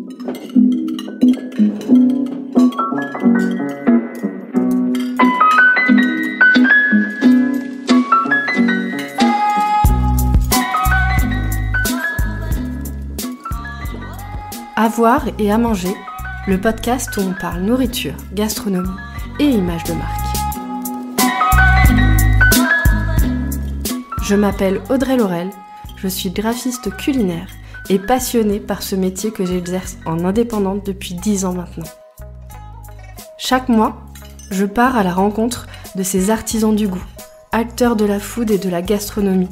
À voir et à manger, le podcast où on parle nourriture, gastronomie et images de marque. Je m'appelle Audrey Laurel, je suis graphiste culinaire et passionnée par ce métier que j'exerce en indépendante depuis 10 ans maintenant. Chaque mois, je pars à la rencontre de ces artisans du goût, acteurs de la food et de la gastronomie,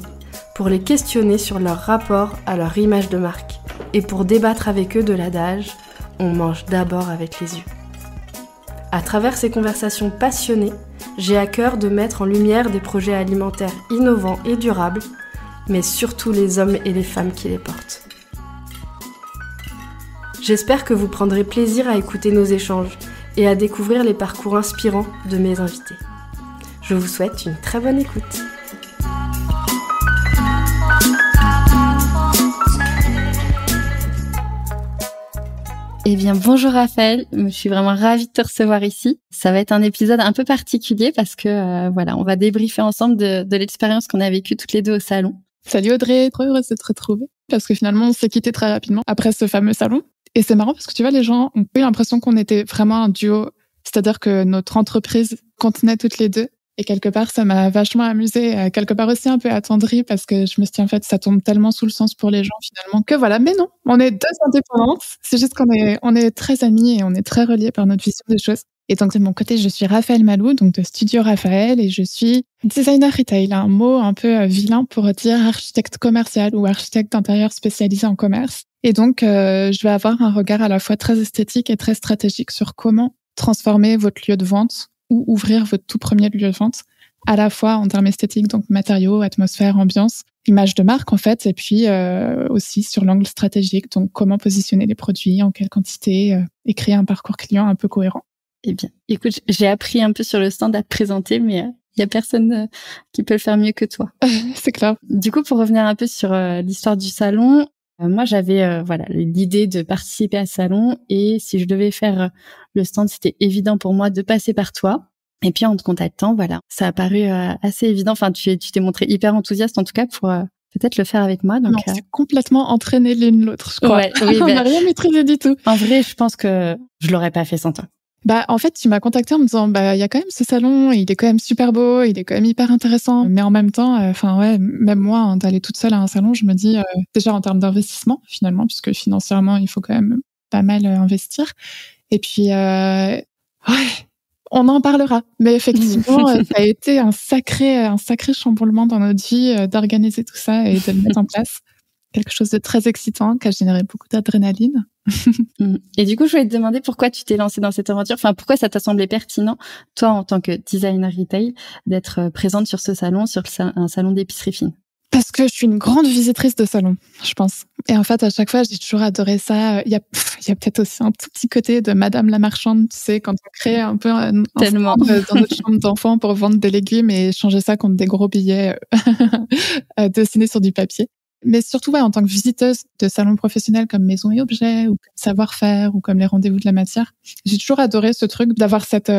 pour les questionner sur leur rapport à leur image de marque et pour débattre avec eux de l'adage « on mange d'abord avec les yeux ». À travers ces conversations passionnées, j'ai à cœur de mettre en lumière des projets alimentaires innovants et durables, mais surtout les hommes et les femmes qui les portent. J'espère que vous prendrez plaisir à écouter nos échanges et à découvrir les parcours inspirants de mes invités. Je vous souhaite une très bonne écoute. Eh bien, bonjour Raphaël, je suis vraiment ravie de te recevoir ici. Ça va être un épisode un peu particulier parce que on va débriefer ensemble de l'expérience qu'on a vécue toutes les deux au salon. Salut Audrey, trop heureuse de te retrouver parce que finalement on s'est quittés très rapidement après ce fameux salon. Et c'est marrant parce que tu vois, les gens ont eu l'impression qu'on était vraiment un duo, c'est-à-dire que notre entreprise contenait toutes les deux. Et quelque part, ça m'a vachement amusée, quelque part aussi un peu attendrie parce que je me suis dit, en fait, ça tombe tellement sous le sens pour les gens finalement que voilà. Mais non, on est deux indépendantes. C'est juste on est très amies et on est très reliées par notre vision des choses. Et donc, de mon côté, je suis Raphaël Malou, donc de Studio Raphaël, et je suis designer retail, un mot un peu vilain pour dire architecte commercial ou architecte d'intérieur spécialisé en commerce. Et donc, je vais avoir un regard à la fois très esthétique et très stratégique sur comment transformer votre lieu de vente ou ouvrir votre tout premier lieu de vente, à la fois en termes esthétiques, donc matériaux, atmosphère, ambiance, image de marque en fait, et puis aussi sur l'angle stratégique, donc comment positionner les produits, en quelle quantité, et créer un parcours client un peu cohérent. Eh bien, écoute, j'ai appris un peu sur le stand à te présenter, mais il y a personne qui peut le faire mieux que toi. C'est clair. Du coup, pour revenir un peu sur l'histoire du salon, moi j'avais l'idée de participer à ce salon et si je devais faire le stand, c'était évident pour moi de passer par toi. Et puis en te contactant, ça a paru assez évident. Enfin, tu t'es montré hyper enthousiaste en tout cas pour peut-être le faire avec moi. Donc, on s'est complètement entraîné l'une l'autre, je crois. Ouais, oui, on n'a rien maîtrisé du tout. En vrai, je pense que je l'aurais pas fait sans toi. En fait, tu m'as contacté en me disant, il y a quand même ce salon, il est quand même super beau, il est quand même hyper intéressant. Mais en même temps, même moi, d'aller toute seule à un salon, je me dis, déjà en termes d'investissement, finalement, puisque financièrement, il faut quand même pas mal investir. Et puis, on en parlera. Mais effectivement, ça a été un sacré chamboulement dans notre vie d'organiser tout ça et de le mettre en place. Quelque chose de très excitant qui a généré beaucoup d'adrénaline. Et du coup, je voulais te demander pourquoi tu t'es lancée dans cette aventure. Enfin, pourquoi ça t'a semblé pertinent, toi, en tant que designer retail, d'être présente sur ce salon, sur un salon d'épicerie fine? Parce que je suis une grande visitrice de salon, je pense. Et en fait, à chaque fois, j'ai toujours adoré ça. Il y a peut-être aussi un tout petit côté de Madame la marchande, tu sais, quand on crée un peu un stand dans notre chambre d'enfant pour vendre des légumes et changer ça contre des gros billets dessinés sur du papier. Mais surtout, en tant que visiteuse de salons professionnels comme Maison et Objets, ou comme Savoir-faire, ou comme les Rendez-vous de la matière, j'ai toujours adoré ce truc d'avoir cette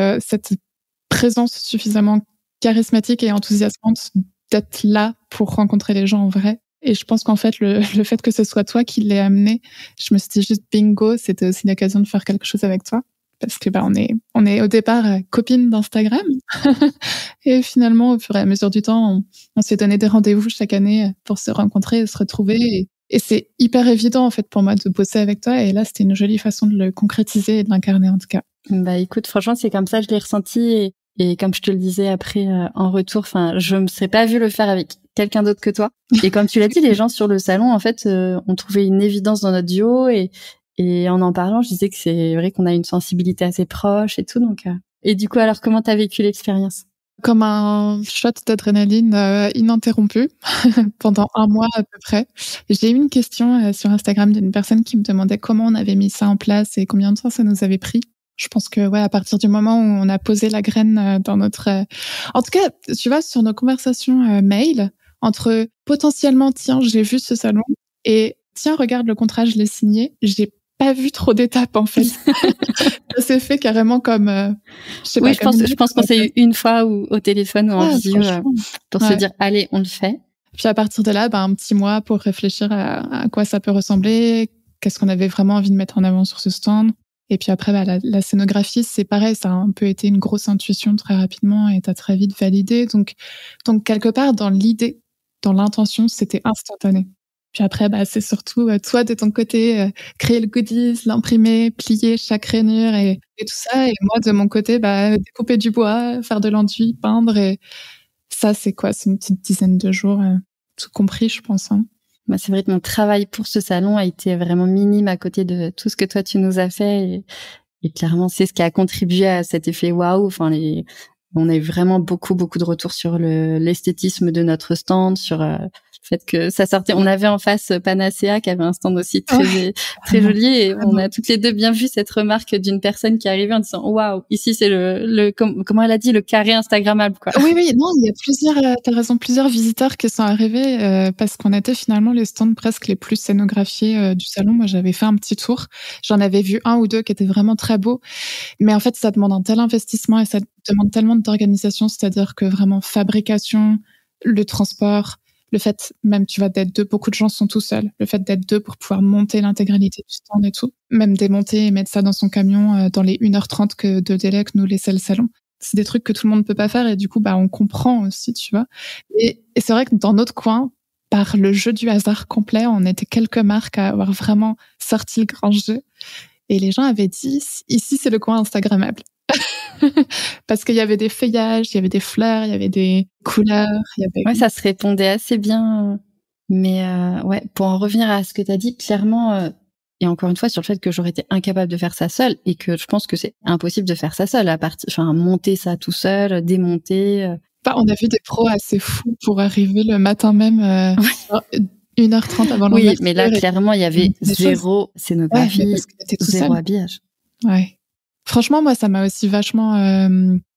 présence suffisamment charismatique et enthousiasmante d'être là pour rencontrer les gens en vrai. Et je pense qu'en fait, le fait que ce soit toi qui l'ait amené, je me suis dit juste bingo, c'était aussi l'occasion de faire quelque chose avec toi. Parce que on est au départ copines d'Instagram et finalement au fur et à mesure du temps on s'est donné des rendez-vous chaque année pour se rencontrer et se retrouver et c'est hyper évident en fait pour moi de bosser avec toi et là c'était une jolie façon de le concrétiser et de l'incarner en tout cas. Écoute, franchement c'est comme ça je l'ai ressenti et comme je te le disais après en retour, je me serais pas vue le faire avec quelqu'un d'autre que toi. Et comme tu l'as dit, les gens sur le salon en fait ont trouvé une évidence dans notre duo et en parlant, je disais que c'est vrai qu'on a une sensibilité assez proche et tout. Donc, Et du coup, alors, comment t'as vécu l'expérience? Comme un shot d'adrénaline ininterrompu pendant 1 mois à peu près. J'ai eu une question sur Instagram d'une personne qui me demandait comment on avait mis ça en place et combien de temps ça nous avait pris. Je pense que à partir du moment où on a posé la graine dans notre... En tout cas, tu vois, sur nos conversations mail, entre potentiellement, tiens, j'ai vu ce salon et tiens, regarde le contrat, je l'ai signé, j'ai pas vu trop d'étapes en fait. Ça s'est fait carrément comme je pense qu'on s'est eu une fois au téléphone ou en visio pour se dire allez, on le fait. Puis à partir de là, un petit mois pour réfléchir à quoi ça peut ressembler, qu'est-ce qu'on avait vraiment envie de mettre en avant sur ce stand. Et puis après, la scénographie, c'est pareil, ça a un peu été une grosse intuition très rapidement et t'as très vite validé. Donc quelque part, dans l'idée, dans l'intention, c'était instantané. Puis après, c'est surtout toi de ton côté, créer le goodies, l'imprimer, plier chaque rainure et tout ça. Et moi de mon côté, découper du bois, faire de l'enduit, peindre. Et ça, c'est quoi? C'est une petite dizaine de jours, tout compris, je pense. Hein. C'est vrai que mon travail pour ce salon a été vraiment minime à côté de tout ce que toi tu nous as fait et clairement c'est ce qui a contribué à cet effet waouh. Enfin on a eu vraiment beaucoup de retours sur l'esthétisme de notre stand, sur le fait que ça sortait. On avait en face Panacea qui avait un stand aussi très joli et on a toutes les deux bien vu cette remarque d'une personne qui arrivait en disant waouh, ici c'est comment elle a dit, le carré instagrammable quoi. Oui, non, il y a t'as raison, plusieurs visiteurs qui sont arrivés parce qu'on était finalement les stands presque les plus scénographiés du salon. Moi, j'avais fait un petit tour. J'en avais vu un ou deux qui étaient vraiment très beaux. Mais en fait, ça demande un tel investissement et ça demande tellement d'organisation, c'est-à-dire que vraiment fabrication, le transport, le fait même, tu vois, d'être deux, beaucoup de gens sont tout seuls. Le fait d'être deux pour pouvoir monter l'intégralité du stand et tout, même démonter et mettre ça dans son camion dans les 1h30 de délai que nous laissait le salon. C'est des trucs que tout le monde peut pas faire et du coup, on comprend aussi, tu vois. Et c'est vrai que dans notre coin, par le jeu du hasard complet, on était quelques marques à avoir vraiment sorti le grand jeu. Et les gens avaient dit, ici, c'est le coin instagrammable. Parce qu'il y avait des feuillages, il y avait des fleurs, il y avait des couleurs. Ouais, ça se répondait assez bien. Mais pour en revenir à ce que tu as dit, clairement, et encore une fois, sur le fait que j'aurais été incapable de faire ça seule et que je pense que c'est impossible de faire ça seule, monter ça tout seul, démonter. On a vu des pros assez fous pour arriver le matin même 1h30 avant l'ouverture. Oui, mais là, clairement, il y avait zéro scénographie, zéro habillage. Ouais. Franchement, moi, ça m'a aussi vachement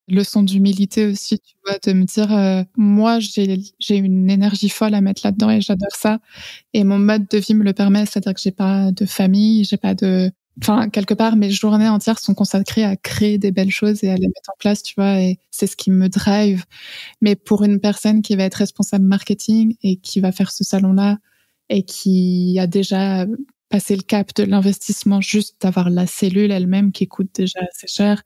leçon d'humilité aussi, tu vois, de me dire, moi, j'ai une énergie folle à mettre là-dedans et j'adore ça. Et mon mode de vie me le permet, c'est-à-dire que j'ai pas de famille, quelque part, mes journées entières sont consacrées à créer des belles choses et à les mettre en place, tu vois, et c'est ce qui me drive. Mais pour une personne qui va être responsable marketing et qui va faire ce salon-là et qui a déjà passer le cap de l'investissement, juste d'avoir la cellule elle-même qui coûte déjà assez cher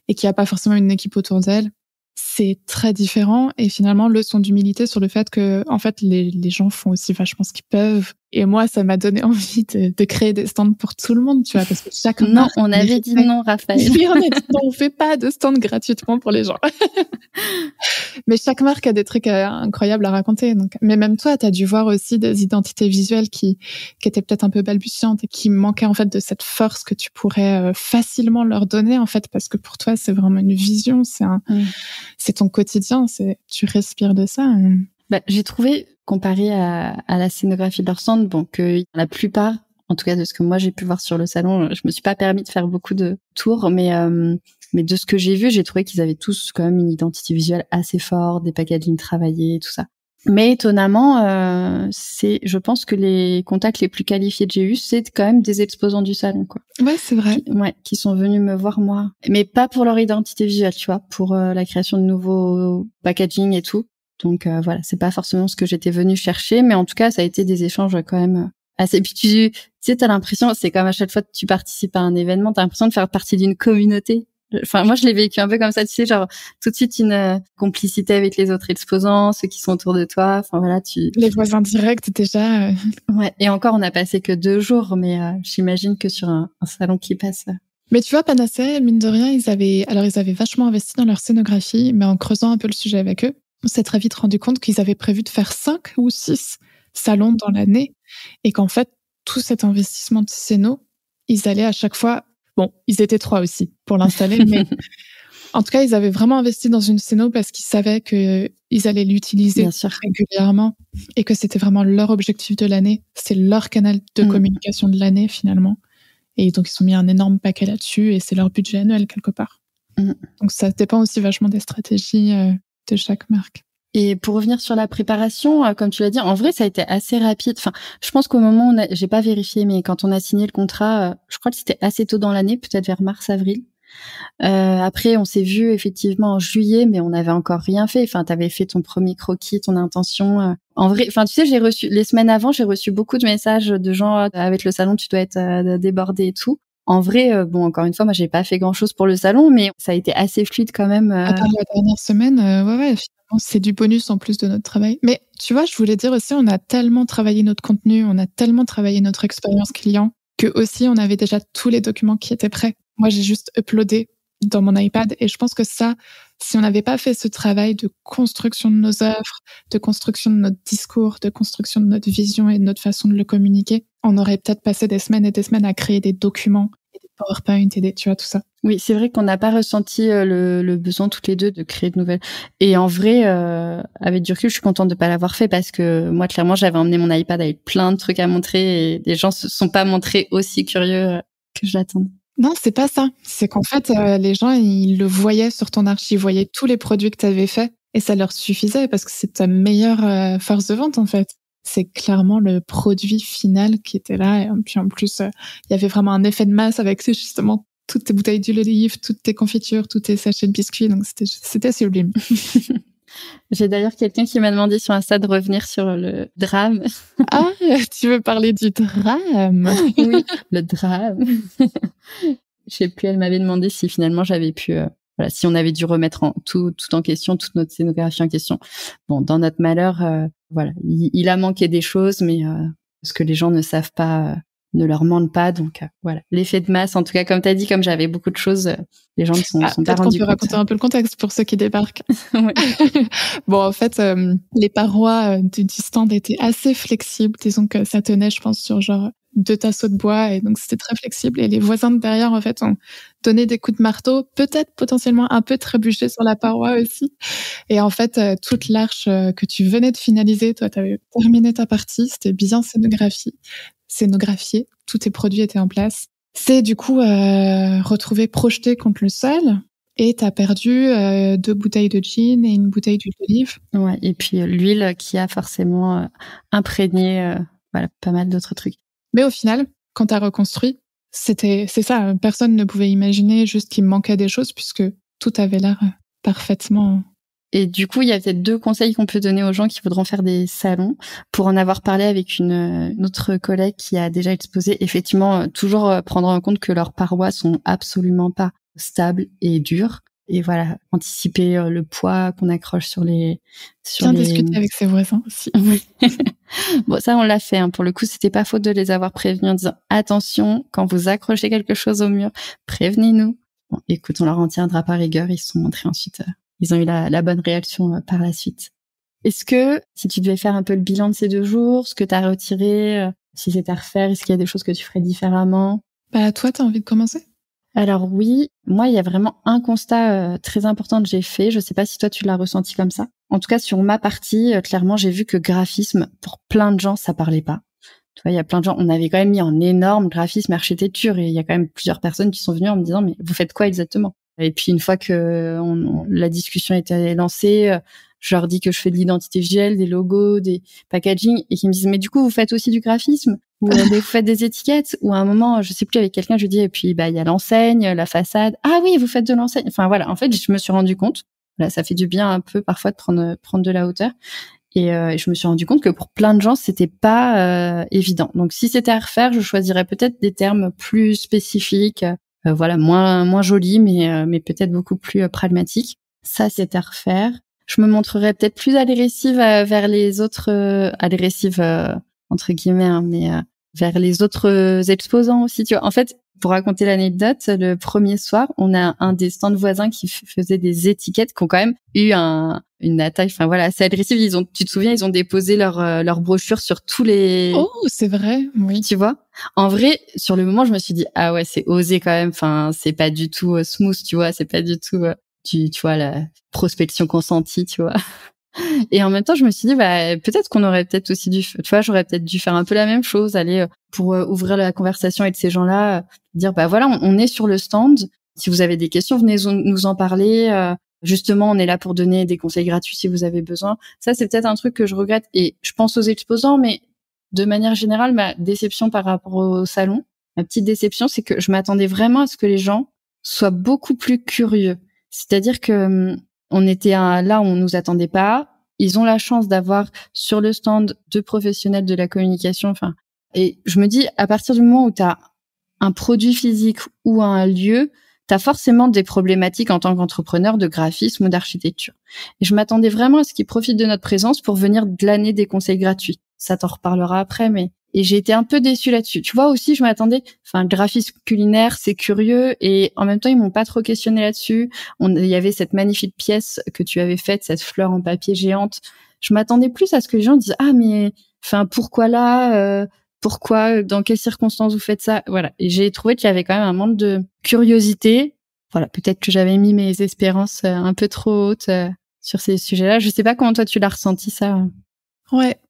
et qui a pas forcément une équipe autour d'elle, c'est très différent. Et finalement, leçon d'humilité sur le fait que, en fait, les gens font aussi vachement ce qu'ils peuvent. Et moi, ça m'a donné envie de créer des stands pour tout le monde, tu vois, parce que chaque marque... Non, on avait dit non, Raphaël. Oui, on a dit non, on fait pas de stands gratuitement pour les gens. Mais chaque marque a des trucs incroyables à raconter. Donc, mais même toi, t'as dû voir aussi des identités visuelles qui étaient peut-être un peu balbutiantes et qui manquaient en fait de cette force que tu pourrais facilement leur donner en fait, parce que pour toi, c'est vraiment une vision, c'est ton quotidien, tu respires de ça. J'ai trouvé, comparé à la scénographie de leur stand, que la plupart, en tout cas de ce que moi j'ai pu voir sur le salon, je me suis pas permis de faire beaucoup de tours, mais de ce que j'ai vu, j'ai trouvé qu'ils avaient tous quand même une identité visuelle assez forte, des packaging travaillés, tout ça. Mais étonnamment, je pense que les contacts les plus qualifiés que j'ai eus, c'est quand même des exposants du salon, quoi. Ouais, c'est vrai. Qui sont venus me voir, moi. Mais pas pour leur identité visuelle, tu vois, pour la création de nouveaux packaging et tout. Donc voilà, c'est pas forcément ce que j'étais venue chercher, mais en tout cas, ça a été des échanges quand même assez. Puis tu sais, t'as l'impression, c'est comme à chaque fois que tu participes à un événement, t'as l'impression de faire partie d'une communauté. Enfin, moi, je l'ai vécu un peu comme ça, tu sais, genre tout de suite une complicité avec les autres exposants, ceux qui sont autour de toi. Enfin voilà, les voisins directs déjà. Ouais. Et encore, on n'a passé que 2 jours, mais j'imagine que sur un salon qui passe. Mais tu vois, Panacea, mine de rien, ils avaient vachement investi dans leur scénographie, mais en creusant un peu le sujet avec eux, on s'est très vite rendu compte qu'ils avaient prévu de faire 5 ou 6 salons dans l'année et qu'en fait, tout cet investissement de scéno, ils allaient à chaque fois... Bon, ils étaient 3 aussi pour l'installer, mais en tout cas, ils avaient vraiment investi dans une scéno parce qu'ils savaient qu'ils allaient l'utiliser régulièrement et que c'était vraiment leur objectif de l'année. C'est leur canal de communication de l'année, finalement. Et donc, ils ont mis un énorme paquet là-dessus et c'est leur budget annuel quelque part. Donc, ça dépend aussi vachement des stratégies de chaque marque. Et pour revenir sur la préparation, comme tu l'as dit, en vrai, ça a été assez rapide. Enfin, je pense qu'au moment où j'ai pas vérifié, mais quand on a signé le contrat, je crois que c'était assez tôt dans l'année, peut-être vers mars-avril. Après, on s'est vu effectivement en juillet, mais on n'avait encore rien fait. Enfin, t'avais fait ton premier croquis, ton intention. En vrai, enfin, tu sais, j'ai reçu les semaines avant, j'ai reçu beaucoup de messages de gens avec le salon, tu dois être débordé et tout. En vrai, bon, encore une fois, moi, j'ai pas fait grand-chose pour le salon, mais ça a été assez fluide quand même. À part la dernière semaine, ouais, finalement, c'est du bonus en plus de notre travail. Mais tu vois, je voulais dire aussi, on a tellement travaillé notre contenu, on a tellement travaillé notre expérience client, que aussi, on avait déjà tous les documents qui étaient prêts. Moi, j'ai juste uploadé dans mon iPad, et je pense que ça, si on n'avait pas fait ce travail de construction de nos œuvres, de construction de notre discours, de construction de notre vision et de notre façon de le communiquer, on aurait peut-être passé des semaines et des semaines à créer des documents, et des PowerPoint et des, tu vois, tout ça. Oui, c'est vrai qu'on n'a pas ressenti le besoin toutes les deux de créer de nouvelles. Et en vrai, avec du recul, je suis contente de pas l'avoir fait parce que moi, clairement, j'avais emmené mon iPad avec plein de trucs à montrer et les gens se sont pas montrés aussi curieux que je l'attendais. Non, c'est pas ça. C'est qu'en fait, les gens, ils le voyaient sur ton archi, ils voyaient tous les produits que tu avais faits et ça leur suffisait parce que c'est ta meilleure force de vente, en fait. C'est clairement le produit final qui était là. Et puis en plus, il y avait vraiment un effet de masse avec justement toutes tes bouteilles d'huile d'olive, toutes tes confitures, tous tes sachets de biscuits. Donc c'était sublime. J'ai d'ailleurs quelqu'un qui m'a demandé sur Insta de revenir sur le drame. Ah, tu veux parler du drame? Oui, le drame. Je sais plus, elle m'avait demandé si finalement j'avais pu, voilà, si on avait dû remettre tout en question, toute notre scénographie en question. Bon, dans notre malheur, voilà, il a manqué des choses, mais ce que les gens ne savent pas ne leur mentent pas. Donc voilà, l'effet de masse, en tout cas, comme tu as dit, comme j'avais beaucoup de choses, les gens ne sont pas rendus compte. Peut-être qu'on peut raconter un peu le contexte pour ceux qui débarquent. Bon, en fait, les parois du stand étaient assez flexibles. Disons que ça tenait, je pense, sur genre 2 tasseaux de bois, et donc c'était très flexible. Et les voisins de derrière, en fait, ont donné des coups de marteau, peut-être potentiellement un peu trébuché sur la paroi aussi. Et en fait, toute l'arche que tu venais de finaliser, toi, t'avais terminé ta partie, c'était bien scénographié, tous tes produits étaient en place. C'est du coup retrouvé projeté contre le sol, et t'as perdu 2 bouteilles de gin et une bouteille d'huile d'olive. Ouais, et puis l'huile qui a forcément imprégné voilà, pas mal d'autres trucs. Mais au final, quand t'as reconstruit, c'est ça, personne ne pouvait imaginer juste qu'il manquait des choses puisque tout avait l'air parfaitement. Et du coup, il y a peut-être 2 conseils qu'on peut donner aux gens qui voudront faire des salons. Pour en avoir parlé avec une autre collègue qui a déjà exposé, effectivement, toujours prendre en compte que leurs parois sont absolument pas stables et dures. Et voilà, anticiper le poids qu'on accroche sur les... Bien discuter avec ses voisins aussi. Bon, ça, on l'a fait. Pour le coup, c'était pas faute de les avoir prévenus en disant « Attention, quand vous accrochez quelque chose au mur, prévenez-nous. » Bon, écoute, on leur en tiendra par rigueur. Ils se sont montrés ensuite... Ils ont eu la bonne réaction par la suite. Est-ce que, si tu devais faire un peu le bilan de ces 2 jours, ce que tu as retiré, si c'était à refaire, est-ce qu'il y a des choses que tu ferais différemment? Bah, toi, t'as envie de commencer? Alors oui, moi, il y a vraiment un constat très important que j'ai fait. Je sais pas si toi, tu l'as ressenti comme ça. En tout cas, sur ma partie, clairement, j'ai vu que graphisme, pour plein de gens, ça parlait pas. Tu vois, il y a plein de gens, on avait quand même mis en énorme graphisme, architecture, et il y a quand même plusieurs personnes qui sont venues en me disant « Mais vous faites quoi exactement ?» Et puis une fois que la discussion était lancée, je leur dis que je fais de l'identité visuelle, des logos, des packaging, et qu'ils me disent mais du coup vous faites aussi du graphisme ou vous faites des étiquettes, ou à un moment je sais plus avec quelqu'un je dis et puis il y a l'enseigne, la façade, ah oui vous faites de l'enseigne, enfin voilà, en fait je me suis rendu compte, voilà, ça fait du bien un peu parfois de prendre de la hauteur. Et je me suis rendu compte que pour plein de gens c'était pas évident. Donc si c'était à refaire, je choisirais peut-être des termes plus spécifiques. Voilà, moins joli, mais peut-être beaucoup plus pragmatique. Ça, c'est à refaire. Je me montrerai peut-être plus agressive vers les autres, agressive entre guillemets, mais vers les autres exposants aussi. Tu vois, en fait, pour raconter l'anecdote, le premier soir, on a un des stands voisins qui faisait des étiquettes qui ont quand même eu une attaque, enfin voilà, assez agressive. Tu te souviens, ils ont déposé leur brochure sur tous les... Oh, c'est vrai, oui. Tu vois? En vrai, sur le moment, je me suis dit, ah ouais, c'est osé quand même, enfin, c'est pas du tout smooth, tu vois, c'est pas du tout, tu vois, la prospection consentie, tu vois. Et en même temps, je me suis dit, peut-être qu'on aurait peut-être aussi dû, tu vois, j'aurais peut-être dû faire un peu la même chose, aller pour ouvrir la conversation avec ces gens-là, dire, voilà, on est sur le stand. Si vous avez des questions, venez nous en parler. Justement, on est là pour donner des conseils gratuits si vous avez besoin. Ça, c'est peut-être un truc que je regrette. Et je pense aux exposants, mais de manière générale, ma déception par rapport au salon, ma petite déception, c'est que je m'attendais vraiment à ce que les gens soient beaucoup plus curieux. C'est-à-dire que on était là où on nous attendait pas. Ils ont la chance d'avoir sur le stand 2 professionnels de la communication. Et je me dis, à partir du moment où tu as un produit physique ou un lieu, tu as forcément des problématiques en tant qu'entrepreneur de graphisme ou d'architecture. Et je m'attendais vraiment à ce qu'ils profitent de notre présence pour venir glaner des conseils gratuits. Ça t'en reparlera après, et j'ai été un peu déçue là-dessus. Tu vois aussi, je m'attendais, le graphisme culinaire, c'est curieux, et en même temps, ils m'ont pas trop questionné là-dessus. Il y avait cette magnifique pièce que tu avais faite, cette fleur en papier géante. Je m'attendais plus à ce que les gens disent, mais, pourquoi là, pourquoi, dans quelles circonstances vous faites ça? Voilà. Et j'ai trouvé qu'il y avait quand même un manque de curiosité. Voilà. Peut-être que j'avais mis mes espérances un peu trop hautes sur ces sujets-là. Je sais pas comment toi tu l'as ressenti, ça. Ouais.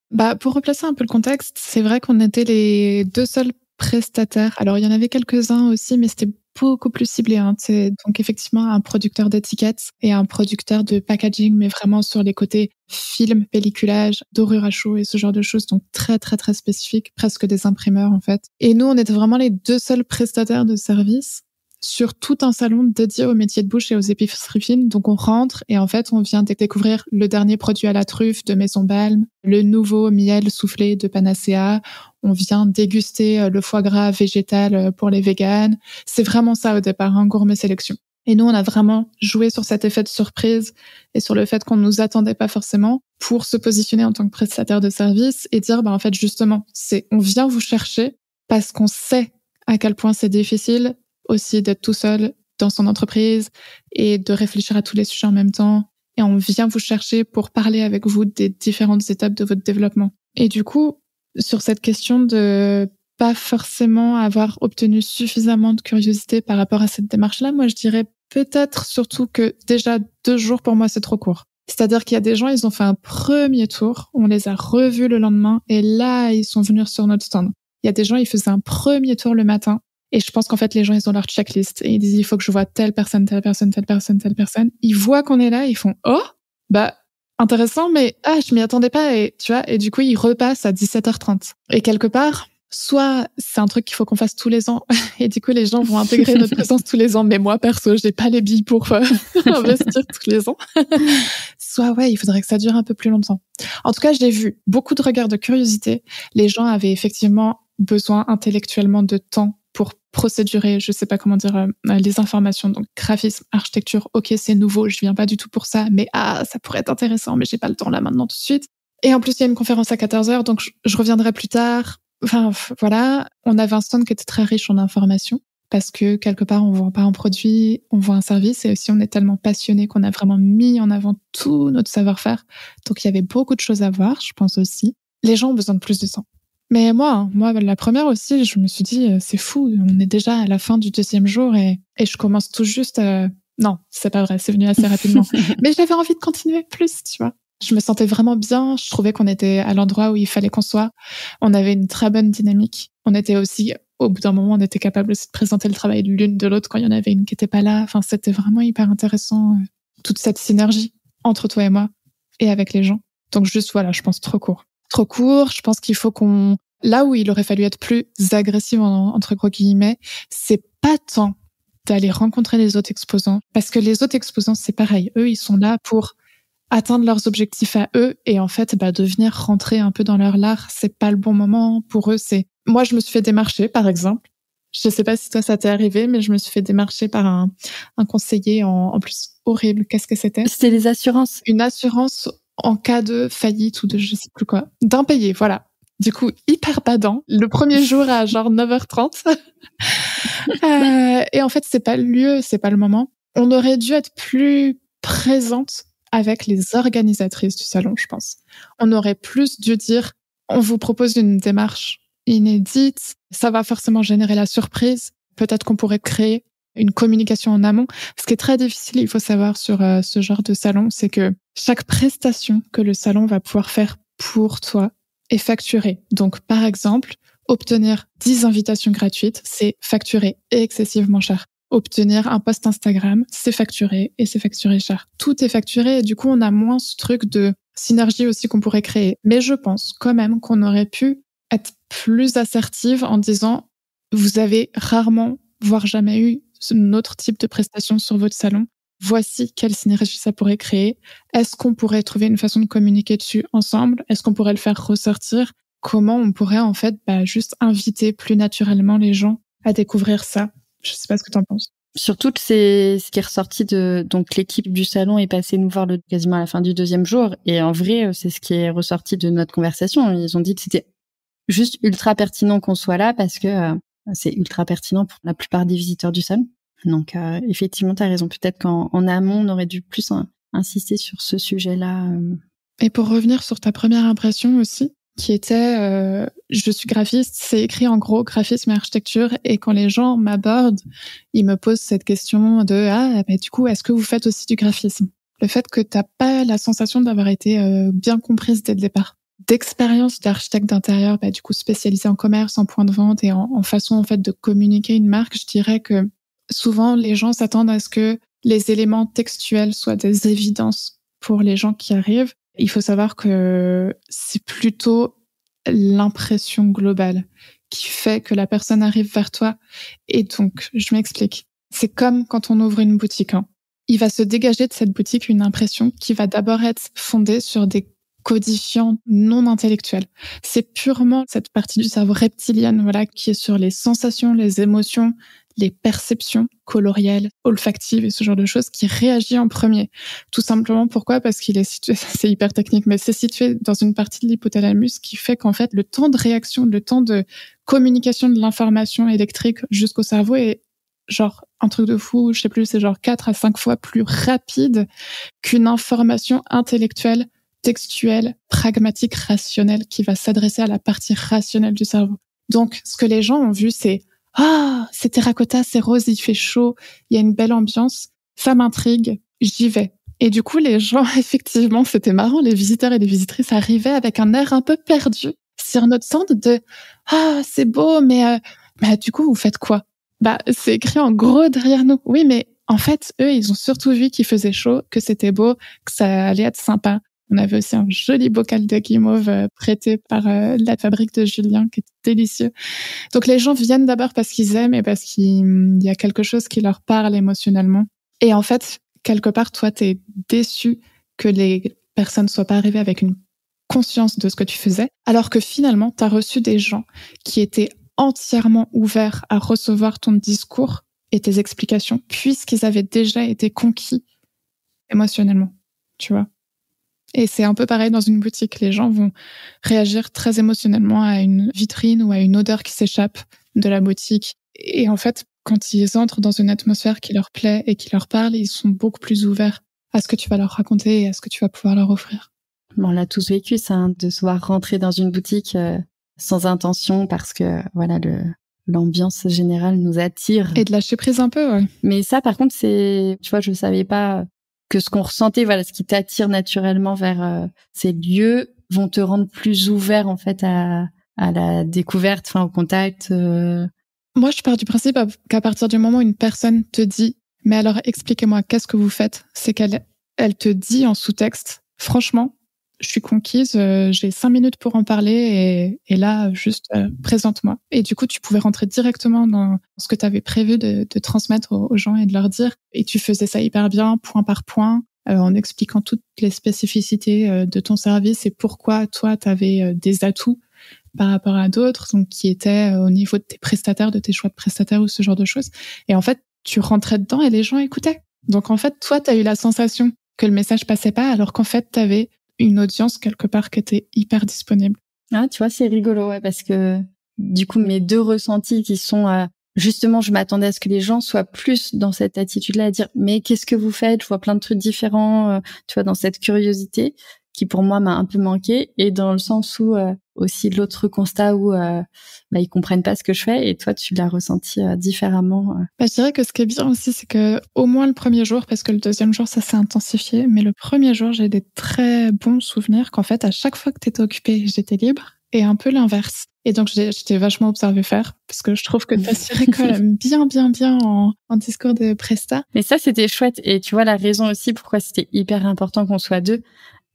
Pour replacer un peu le contexte, c'est vrai qu'on était les 2 seuls prestataires. Alors, il y en avait quelques-uns aussi, mais c'était beaucoup plus ciblé. C'est donc effectivement un producteur d'étiquettes et un producteur de packaging, mais vraiment sur les côtés film, pelliculage, dorure à chaud et ce genre de choses. Donc très, très, très spécifique, presque des imprimeurs en fait. Et nous, on était vraiment les 2 seuls prestataires de services sur tout un salon dédié aux métiers de bouche et aux épiceries fines. Donc on rentre et en fait on vient découvrir le dernier produit à la truffe de Maison Balme, le nouveau miel soufflé de Panacea. On vient déguster le foie gras végétal pour les véganes. C'est vraiment ça au départ, gourmet sélection. Et nous on a vraiment joué sur cet effet de surprise et sur le fait qu'on nous attendait pas forcément pour se positionner en tant que prestataire de service et dire en fait justement on vient vous chercher parce qu'on sait à quel point c'est difficile aussi d'être tout seul dans son entreprise et de réfléchir à tous les sujets en même temps. Et on vient vous chercher pour parler avec vous des différentes étapes de votre développement. Et du coup, sur cette question de pas forcément avoir obtenu suffisamment de curiosité par rapport à cette démarche-là, moi je dirais peut-être surtout que déjà 2 jours pour moi c'est trop court. C'est-à-dire qu'il y a des gens, ils ont fait un premier tour, on les a revus le lendemain et là ils sont venus sur notre stand. Il y a des gens, ils faisaient un premier tour le matin. Et je pense qu'en fait, les gens, ils ont leur checklist. Et ils disent, il faut que je vois telle personne, telle personne, telle personne, telle personne. Ils voient qu'on est là, ils font, intéressant, mais, je m'y attendais pas. Et, tu vois, et du coup, ils repassent à 17h30. Et quelque part, soit c'est un truc qu'il faut qu'on fasse tous les ans. Et du coup, les gens vont intégrer notre présence tous les ans. Mais moi, perso, j'ai pas les billes pour investir tous les ans. Soit, il faudrait que ça dure un peu plus longtemps. En tout cas, j'ai vu beaucoup de regards de curiosité. Les gens avaient effectivement besoin intellectuellement de temps pour procédurer, je sais pas comment dire, les informations. Donc, graphisme, architecture, ok, c'est nouveau, je viens pas du tout pour ça, mais ça pourrait être intéressant, mais j'ai pas le temps là maintenant tout de suite. Et en plus, il y a une conférence à 14h, donc je reviendrai plus tard. Enfin, voilà. On avait un stand qui était très riche en informations, parce que quelque part, on vend pas un produit, on vend un service, et aussi on est tellement passionné qu'on a vraiment mis en avant tout notre savoir-faire. Donc, il y avait beaucoup de choses à voir, je pense aussi. Les gens ont besoin de plus de temps. Mais moi, la première aussi, je me suis dit, c'est fou, on est déjà à la fin du 2e jour et je commence tout juste... Non, c'est pas vrai, c'est venu assez rapidement. Mais j'avais envie de continuer plus, tu vois. Je me sentais vraiment bien, je trouvais qu'on était à l'endroit où il fallait qu'on soit. On avait une très bonne dynamique. On était aussi, au bout d'un moment, on était capable aussi de présenter le travail de l'une de l'autre quand il y en avait une qui était pas là. Enfin, c'était vraiment hyper intéressant, toute cette synergie entre toi et moi et avec les gens. Donc juste, voilà, je pense trop court. Je pense qu'il faut là où il aurait fallu être plus agressif entre gros guillemets, c'est pas tant d'aller rencontrer les autres exposants, parce que les autres exposants, c'est pareil. Eux, ils sont là pour atteindre leurs objectifs à eux, et en fait, de venir rentrer un peu dans leur lard, c'est pas le bon moment pour eux. Moi, je me suis fait démarcher, par exemple. Je sais pas si toi, ça t'est arrivé, mais je me suis fait démarcher par un conseiller en plus horrible. Qu'est-ce que c'était? C'était les assurances. Une assurance en cas de faillite ou de je sais plus quoi. D'impayé, voilà. Du coup, hyper badant. Le premier jour à genre 9h30. Et en fait, c'est pas le lieu, c'est pas le moment. On aurait dû être plus présente avec les organisatrices du salon, je pense. On aurait plus dû dire, on vous propose une démarche inédite, ça va forcément générer la surprise. Peut-être qu'on pourrait créer une communication en amont. Ce qui est très difficile, il faut savoir, sur ce genre de salon, c'est que chaque prestation que le salon va pouvoir faire pour toi est facturée. Donc, par exemple, obtenir 10 invitations gratuites, c'est facturé excessivement cher. obtenir un post Instagram, c'est facturé et c'est facturé cher. Tout est facturé et du coup, on a moins ce truc de synergie aussi qu'on pourrait créer. Mais je pense quand même qu'on aurait pu être plus assertive en disant vous avez rarement, voire jamais eu un autre type de prestation sur votre salon. Voici quelle synergie ça pourrait créer. Est-ce qu'on pourrait trouver une façon de communiquer dessus ensemble? Est-ce qu'on pourrait le faire ressortir? Comment on pourrait en fait juste inviter plus naturellement les gens à découvrir ça? Je sais pas ce que t'en penses. Surtout que c'est ce qui est ressorti donc l'équipe du salon est passée nous voir quasiment à la fin du 2e jour. Et en vrai, c'est ce qui est ressorti de notre conversation. Ils ont dit que c'était juste ultra pertinent qu'on soit là parce que c'est ultra pertinent pour la plupart des visiteurs du salon. Donc, effectivement, t'as raison. Peut-être qu'en amont, on aurait dû plus insister sur ce sujet-là. Et pour revenir sur ta première impression aussi, qui était je suis graphiste, c'est écrit en gros graphisme et architecture, et quand les gens m'abordent, ils me posent cette question de du coup, est-ce que vous faites aussi du graphisme? Le fait que t'as pas la sensation d'avoir été bien comprise dès le départ. D'expérience d'architecte d'intérieur, du coup spécialisé en commerce, en point de vente et en façon en fait de communiquer une marque, je dirais que souvent les gens s'attendent à ce que les éléments textuels soient des évidences pour les gens qui arrivent. Il faut savoir que c'est plutôt l'impression globale qui fait que la personne arrive vers toi. Et donc, je m'explique. C'est comme quand on ouvre une boutique. Il va se dégager de cette boutique une impression qui va d'abord être fondée sur des codifiants non intellectuels. C'est purement cette partie du cerveau reptilien, qui est sur les sensations, les émotions, les perceptions colorielles, olfactives et ce genre de choses qui réagit en premier. Tout simplement, pourquoi? Parce qu'il est situé, c'est hyper technique, mais c'est situé dans une partie de l'hypothalamus qui fait qu'en fait, le temps de réaction, le temps de communication de l'information électrique jusqu'au cerveau est genre un truc de fou, je sais plus, c'est genre 4 à 5 fois plus rapide qu'une information intellectuelle, textuelle, pragmatique, rationnelle qui va s'adresser à la partie rationnelle du cerveau. Donc, ce que les gens ont vu, c'est c'est terracotta, c'est rose, il fait chaud, il y a une belle ambiance, ça m'intrigue, j'y vais. Et du coup, les gens, effectivement, c'était marrant, les visiteurs et les visitrices arrivaient avec un air un peu perdu sur notre stand de c'est beau, mais du coup, vous faites quoi? C'est écrit en gros derrière nous. Oui, mais en fait, eux, ils ont surtout vu qu'il faisait chaud, que c'était beau, que ça allait être sympa. On avait aussi un joli bocal de guimauve prêté par la fabrique de Julien, qui était délicieux. Donc les gens viennent d'abord parce qu'ils aiment et parce qu'il y a quelque chose qui leur parle émotionnellement. Et en fait, quelque part, toi, t'es déçu que les personnes soient pas arrivées avec une conscience de ce que tu faisais, alors que finalement, t'as reçu des gens qui étaient entièrement ouverts à recevoir ton discours et tes explications, puisqu'ils avaient déjà été conquis émotionnellement, tu vois. Et c'est un peu pareil dans une boutique. Les gens vont réagir très émotionnellement à une vitrine ou à une odeur qui s'échappe de la boutique. Et en fait, quand ils entrent dans une atmosphère qui leur plaît et qui leur parle, ils sont beaucoup plus ouverts à ce que tu vas leur raconter et à ce que tu vas pouvoir leur offrir. On l'a tous vécu, ça, de se voir rentrer dans une boutique sans intention parce que l'ambiance générale nous attire. Et de lâcher prise un peu, ouais. Mais ça, par contre, tu vois, je savais pas que ce qu'on ressentait, ce qui t'attire naturellement vers ces lieux vont te rendre plus ouvert en fait à la découverte, au contact. Moi, je pars du principe qu'à partir du moment où une personne te dit « Mais alors, expliquez-moi, qu'est-ce que vous faites ?» C'est qu'elle te dit en sous-texte « Franchement, je suis conquise, j'ai 5 minutes pour en parler et là, juste présente-moi. » Et du coup, tu pouvais rentrer directement dans ce que tu avais prévu de transmettre aux gens et de leur dire. Et tu faisais ça hyper bien, point par point, en expliquant toutes les spécificités de ton service et pourquoi toi, tu avais des atouts par rapport à d'autres, donc qui étaient au niveau de tes prestataires, de tes choix de prestataires ou ce genre de choses. Et en fait, tu rentrais dedans et les gens écoutaient. Donc en fait, toi, tu as eu la sensation que le message passait pas, alors qu'en fait, tu avais une audience quelque part qui était hyper disponible. Ah, tu vois, c'est rigolo, ouais, parce que du coup, mes deux ressentis qui sont justement, je m'attendais à ce que les gens soient plus dans cette attitude-là, à dire mais qu'est-ce que vous faites? Je vois plein de trucs différents, tu vois, dans cette curiosité qui pour moi m'a un peu manqué, et dans le sens où aussi l'autre constat où ils comprennent pas ce que je fais, et toi tu l'as ressenti différemment. Je dirais que ce qui est bien aussi, c'est que au moins le premier jour, parce que le deuxième jour ça s'est intensifié, mais le premier jour j'ai des très bons souvenirs qu'en fait à chaque fois que t'étais occupée, j'étais libre, et un peu l'inverse. Et donc, j'étais vachement observé faire parce que je trouve que t'as tiré quand même bien en discours de presta. Mais ça, c'était chouette. Et tu vois la raison aussi pourquoi c'était hyper important qu'on soit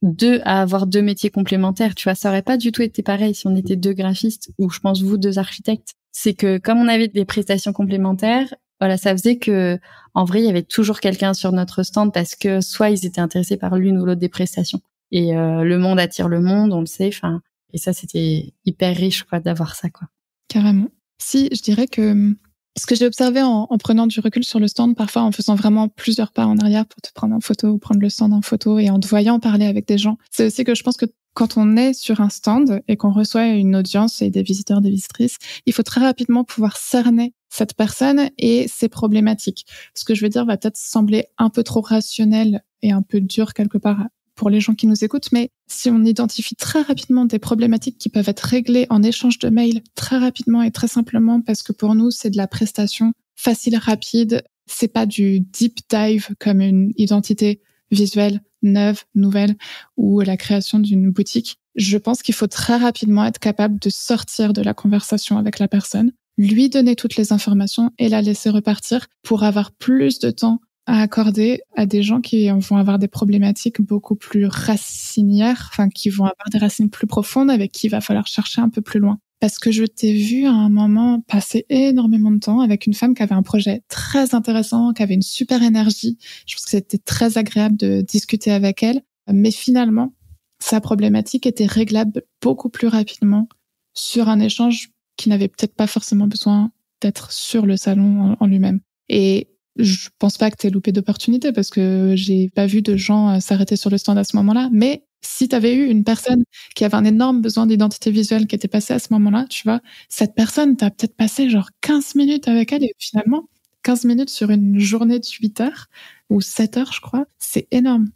deux à avoir 2 métiers complémentaires. Tu vois, ça aurait pas du tout été pareil si on était 2 graphistes ou je pense vous 2 architectes. C'est que comme on avait des prestations complémentaires, voilà, ça faisait que en vrai, il y avait toujours quelqu'un sur notre stand parce que soit ils étaient intéressés par l'une ou l'autre des prestations. Et le monde attire le monde, on le sait. Enfin, et ça, c'était hyper riche, quoi, d'avoir ça, quoi. Carrément. Si, je dirais que ce que j'ai observé en prenant du recul sur le stand, parfois en faisant vraiment plusieurs pas en arrière pour te prendre en photo ou prendre le stand en photo et en te voyant parler avec des gens, c'est aussi que je pense que quand on est sur un stand et qu'on reçoit une audience et des visiteurs, des visitrices, il faut très rapidement pouvoir cerner cette personne et ses problématiques. Ce que je veux dire va peut-être sembler un peu trop rationnel et un peu dur quelque part pour les gens qui nous écoutent, mais si on identifie très rapidement des problématiques qui peuvent être réglées en échange de mails très rapidement et très simplement, parce que pour nous, c'est de la prestation facile, rapide, c'est pas du deep dive comme une identité visuelle, neuve, nouvelle, ou la création d'une boutique. Je pense qu'il faut très rapidement être capable de sortir de la conversation avec la personne, lui donner toutes les informations et la laisser repartir pour avoir plus de temps à accorder à des gens qui vont avoir des problématiques beaucoup plus racinières, enfin qui vont avoir des racines plus profondes avec qui il va falloir chercher un peu plus loin. Parce que je t'ai vu à un moment passer énormément de temps avec une femme qui avait un projet très intéressant, qui avait une super énergie. Je pense que c'était très agréable de discuter avec elle. Mais finalement, sa problématique était réglable beaucoup plus rapidement sur un échange qui n'avait peut-être pas forcément besoin d'être sur le salon en lui-même. Et je pense pas que t'aies loupé d'opportunités parce que j'ai pas vu de gens s'arrêter sur le stand à ce moment-là. Mais si t'avais eu une personne qui avait un énorme besoin d'identité visuelle qui était passée à ce moment-là, tu vois, cette personne, t'as peut-être passé genre 15 minutes avec elle et finalement, 15 minutes sur une journée de 8 heures ou 7 heures, je crois, c'est énorme.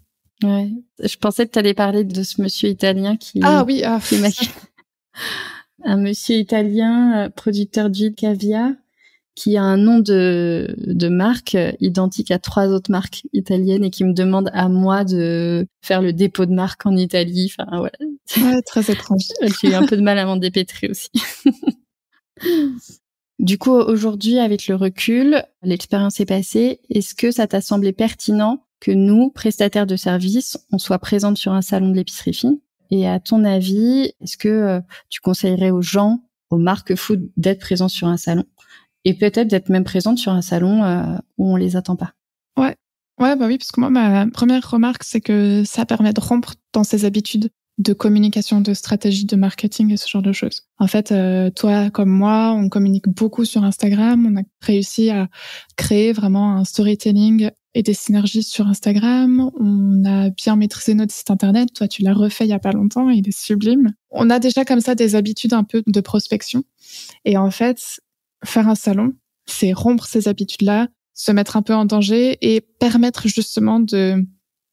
Ouais. Je pensais que t'allais parler de ce monsieur italien qui... Ah oui, un monsieur italien, producteur d'huile caviar, qui a un nom de marque identique à 3 autres marques italiennes et qui me demande à moi de faire le dépôt de marque en Italie. Enfin, voilà. Ouais, très étrange. J'ai eu un peu de mal à m'en dépêtrer aussi. Du coup, aujourd'hui, avec le recul, l'expérience est passée. Est-ce que ça t'a semblé pertinent que nous, prestataires de services, on soit présentes sur un salon de l'épicerie fine? Et à ton avis, est-ce que tu conseillerais aux gens, aux marques food, d'être présents sur un salon? Et peut-être d'être même présente sur un salon où on les attend pas. Ouais, bah oui, parce que moi, ma première remarque, c'est que ça permet de rompre dans ses habitudes de communication, de stratégie, de marketing et ce genre de choses. En fait, toi comme moi, on communique beaucoup sur Instagram. On a réussi à créer vraiment un storytelling et des synergies sur Instagram. On a bien maîtrisé notre site internet. Toi, tu l'as refait il y a pas longtemps, il est sublime. On a déjà comme ça des habitudes un peu de prospection. Et en fait, faire un salon, c'est rompre ces habitudes-là, se mettre un peu en danger et permettre justement de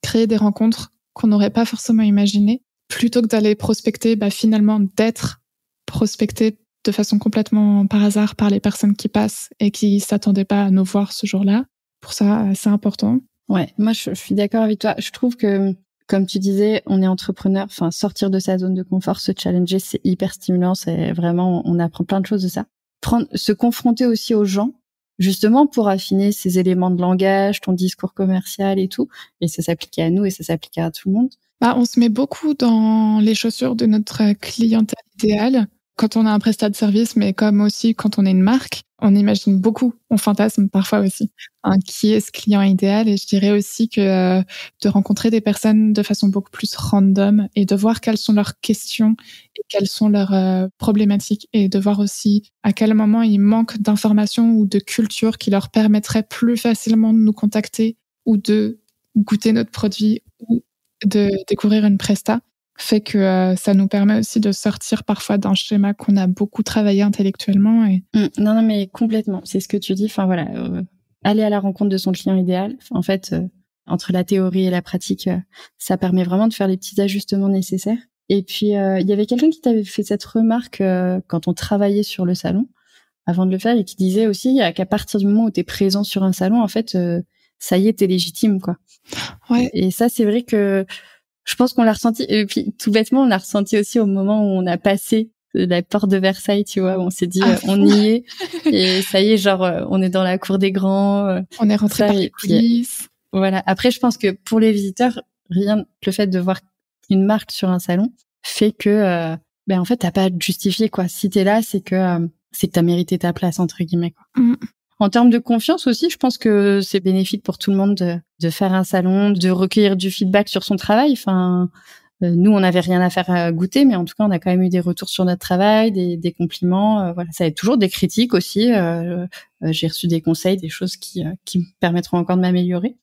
créer des rencontres qu'on n'aurait pas forcément imaginées, plutôt que d'aller prospecter, finalement d'être prospecté de façon complètement par hasard par les personnes qui passent et qui s'attendaient pas à nous voir ce jour-là. Pour ça, c'est important. Ouais, moi je suis d'accord avec toi. Je trouve que, comme tu disais, on est entrepreneur, enfin sortir de sa zone de confort, se challenger, c'est hyper stimulant, c'est vraiment, on apprend plein de choses de ça. Se confronter aussi aux gens, justement pour affiner ces éléments de langage, ton discours commercial et tout. Et ça s'applique à nous et ça s'applique à tout le monde. On se met beaucoup dans les chaussures de notre clientèle idéale quand on a un prestat de service, mais comme aussi quand on est une marque, on imagine beaucoup, on fantasme parfois aussi qui est ce client idéal. Et je dirais aussi que de rencontrer des personnes de façon beaucoup plus random et de voir quelles sont leurs questions et quelles sont leurs problématiques et de voir aussi à quel moment il manque d'informations ou de culture qui leur permettrait plus facilement de nous contacter ou de goûter notre produit ou de découvrir une presta, fait que ça nous permet aussi de sortir parfois d'un schéma qu'on a beaucoup travaillé intellectuellement. Et... Non, mais complètement. C'est ce que tu dis. Enfin voilà, aller à la rencontre de son client idéal. En fait, entre la théorie et la pratique, ça permet vraiment de faire les petits ajustements nécessaires. Et puis, il y avait quelqu'un qui t'avait fait cette remarque quand on travaillait sur le salon, avant de le faire, et qui disait aussi qu'à partir du moment où t'es présent sur un salon, en fait, ça y est, t'es légitime, quoi. Ouais. Et ça, c'est vrai que je pense qu'on l'a ressenti. Et puis, tout bêtement, on l'a ressenti aussi au moment où on a passé la porte de Versailles, tu vois, où on s'est dit, on y est. Et ça y est, genre, on est dans la cour des grands. On est rentré par les coulisses. Voilà. Après, je pense que pour les visiteurs, rien que le fait de voir une marque sur un salon fait que, en fait, t'as pas à te justifier, quoi. Si t'es là, c'est que t'as mérité ta place, entre guillemets, quoi. En termes de confiance aussi, je pense que c'est bénéfique pour tout le monde de faire un salon, de recueillir du feedback sur son travail. Enfin, nous, on n'avait rien à faire goûter, mais en tout cas, on a quand même eu des retours sur notre travail, des compliments. Voilà, ça va être toujours des critiques aussi. J'ai reçu des conseils, des choses qui me permettront encore de m'améliorer.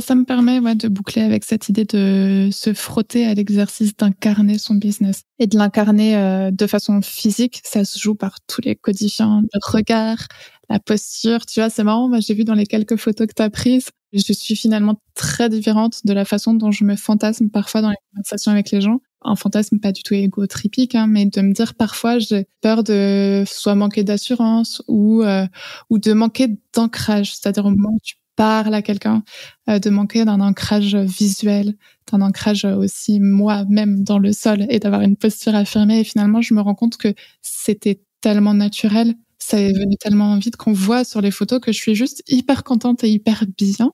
Ça me permet de boucler avec cette idée de se frotter à l'exercice d'incarner son business et de l'incarner de façon physique. Ça se joue par tous les codifiants, le regard, la posture. Tu vois, c'est marrant. Moi, j'ai vu dans les quelques photos que tu as prises, je suis finalement très différente de la façon dont je me fantasme parfois dans les conversations avec les gens. Un fantasme pas du tout égotripique, mais de me dire parfois j'ai peur de soit manquer d'assurance ou de manquer d'ancrage, c'est-à-dire au moment où tu parles à quelqu'un, de manquer d'un ancrage visuel, d'un ancrage aussi moi-même dans le sol et d'avoir une posture affirmée. Et finalement, je me rends compte que c'était tellement naturel, ça est venu tellement vite qu'on voit sur les photos que je suis juste hyper contente et hyper bien.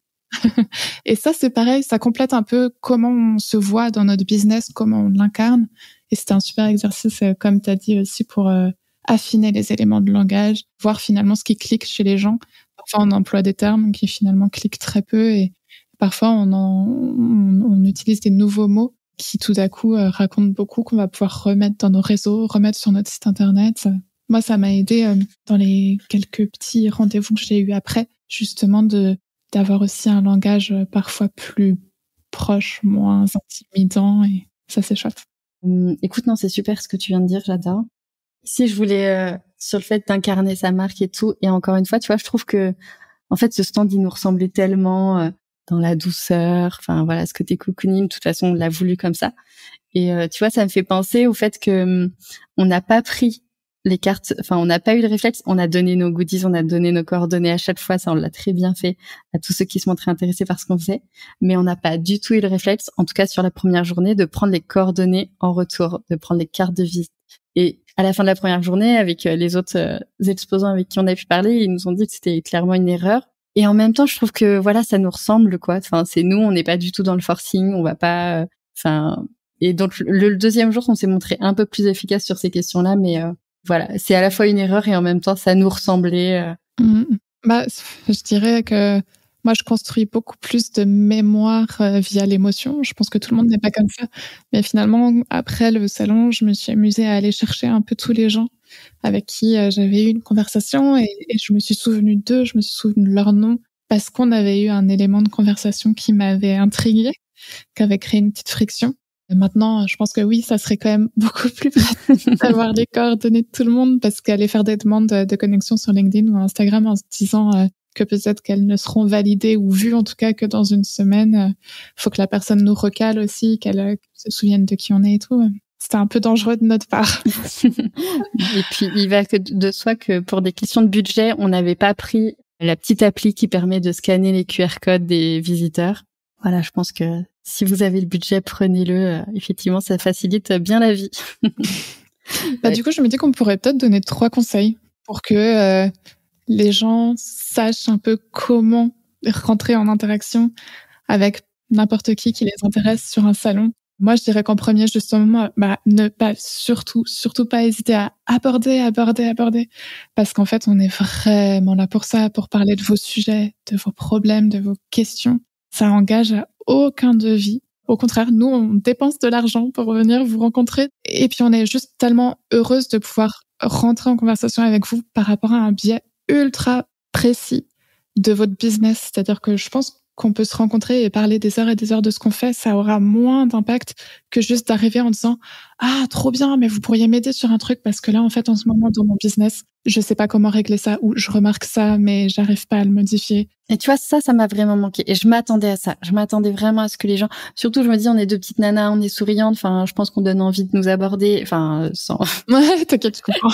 Et ça, c'est pareil, ça complète un peu comment on se voit dans notre business, comment on l'incarne. Et c'était un super exercice, comme tu as dit aussi, pour affiner les éléments de langage, voir finalement ce qui clique chez les gens. Parfois, on emploie des termes qui finalement cliquent très peu et parfois, on utilise des nouveaux mots qui tout à coup racontent beaucoup, qu'on va pouvoir remettre dans nos réseaux, remettre sur notre site internet. Moi, ça m'a aidé dans les quelques petits rendez-vous que j'ai eu après, justement d'avoir aussi un langage parfois plus proche, moins intimidant, et ça, c'est chouette. Écoute, non, c'est super ce que tu viens de dire, j'adore. Ici, je voulais sur le fait d'incarner sa marque et tout, et encore une fois, tu vois, je trouve que en fait, ce stand, il nous ressemblait tellement dans la douceur, enfin voilà, ce côté cocooning, de toute façon, on l'a voulu comme ça. Et tu vois, ça me fait penser au fait que on n'a pas pris les cartes, enfin on n'a pas eu le réflexe, on a donné nos goodies, on a donné nos coordonnées à chaque fois, ça on l'a très bien fait à tous ceux qui se montraient intéressés par ce qu'on faisait, mais on n'a pas du tout eu le réflexe, en tout cas sur la première journée, de prendre les coordonnées en retour, de prendre les cartes de visite. Et à la fin de la première journée, avec les autres exposants avec qui on a pu parler, ils nous ont dit que c'était clairement une erreur. Et en même temps, je trouve que voilà, ça nous ressemble, quoi. Enfin, c'est nous, on n'est pas du tout dans le forcing, on va pas. Et donc le deuxième jour, on s'est montré un peu plus efficace sur ces questions-là, mais voilà, c'est à la fois une erreur et en même temps, ça nous ressemblait. Je dirais que moi, je construis beaucoup plus de mémoire via l'émotion. Je pense que tout le monde n'est pas comme ça. Mais finalement, après le salon, je me suis amusée à aller chercher un peu tous les gens avec qui j'avais eu une conversation et je me suis souvenue d'eux, je me suis souvenue de leur nom parce qu'on avait eu un élément de conversation qui m'avait intriguée, qui avait créé une petite friction. Et maintenant, je pense que oui, ça serait quand même beaucoup plus pratique d'avoir les coordonnées de tout le monde parce qu'aller faire des demandes de connexion sur LinkedIn ou Instagram en se disant que peut-être qu'elles ne seront validées ou vues en tout cas que dans une semaine, faut que la personne nous recale aussi, qu'elle se souvienne de qui on est et tout. C'était un peu dangereux de notre part. Et puis, il va que de soi que pour des questions de budget, on n'avait pas pris la petite appli qui permet de scanner les QR codes des visiteurs. Voilà, je pense que si vous avez le budget, prenez-le. Effectivement, ça facilite bien la vie. Du coup, je me dis qu'on pourrait peut-être donner 3 conseils pour que les gens sachent un peu comment rentrer en interaction avec n'importe qui les intéresse sur un salon. Moi, je dirais qu'en premier, justement, ne pas surtout pas hésiter à aborder. Parce qu'en fait, on est vraiment là pour ça, pour parler de vos sujets, de vos problèmes, de vos questions. Ça engage à aucun devis. Au contraire, nous, on dépense de l'argent pour venir vous rencontrer. Et puis, on est juste tellement heureuse de pouvoir rentrer en conversation avec vous par rapport à un biais ultra précis de votre business. C'est-à-dire que je pense qu'on peut se rencontrer et parler des heures et des heures de ce qu'on fait, ça aura moins d'impact que juste d'arriver en disant « Ah, trop bien, mais vous pourriez m'aider sur un truc parce que là, en fait, en ce moment, dans mon business, je sais pas comment régler ça ou je remarque ça, mais j'arrive pas à le modifier. » Et tu vois, ça m'a vraiment manqué. Et je m'attendais à ça. Je m'attendais vraiment à ce que les gens... Surtout, je me dis, on est 2 petites nanas, on est souriantes. Enfin, je pense qu'on donne envie de nous aborder. Enfin, sans... Ouais, t'inquiète, je comprends.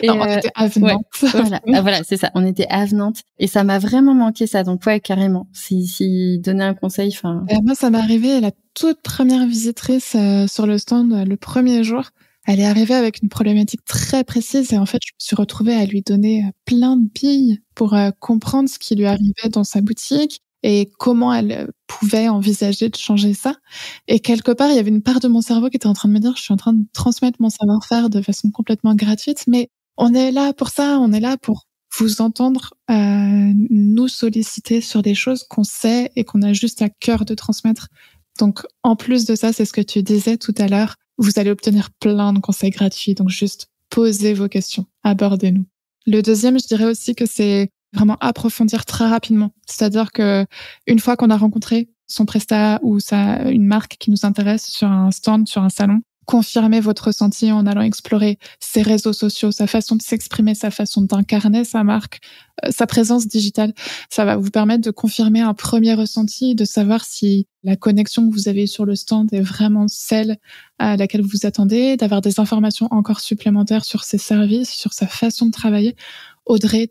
Et on était avenantes. Ouais, voilà, c'est ça. On était avenantes. Et ça m'a vraiment manqué, ça. Donc, ouais, carrément. Si donner un conseil, enfin... Moi, ça m'est arrivé la toute première visitrice sur le stand le premier jour. Elle est arrivée avec une problématique très précise et en fait, je me suis retrouvée à lui donner plein de billes pour comprendre ce qui lui arrivait dans sa boutique et comment elle pouvait envisager de changer ça. Et quelque part, il y avait une part de mon cerveau qui était en train de me dire, je suis en train de transmettre mon savoir-faire de façon complètement gratuite, mais on est là pour ça, on est là pour vous entendre nous solliciter sur des choses qu'on sait et qu'on a juste à cœur de transmettre. Donc, en plus de ça, c'est ce que tu disais tout à l'heure, vous allez obtenir plein de conseils gratuits. Donc, juste posez vos questions, abordez-nous. Le deuxième, je dirais aussi que c'est vraiment approfondir très rapidement. C'est-à-dire que une fois qu'on a rencontré son prestat ou une marque qui nous intéresse sur un stand, sur un salon, confirmez votre ressenti en allant explorer ses réseaux sociaux, sa façon de s'exprimer, sa façon d'incarner sa marque, sa présence digitale. Ça va vous permettre de confirmer un premier ressenti, de savoir si la connexion que vous avez sur le stand est vraiment celle à laquelle vous vous attendez, d'avoir des informations encore supplémentaires sur ses services, sur sa façon de travailler. Audrey,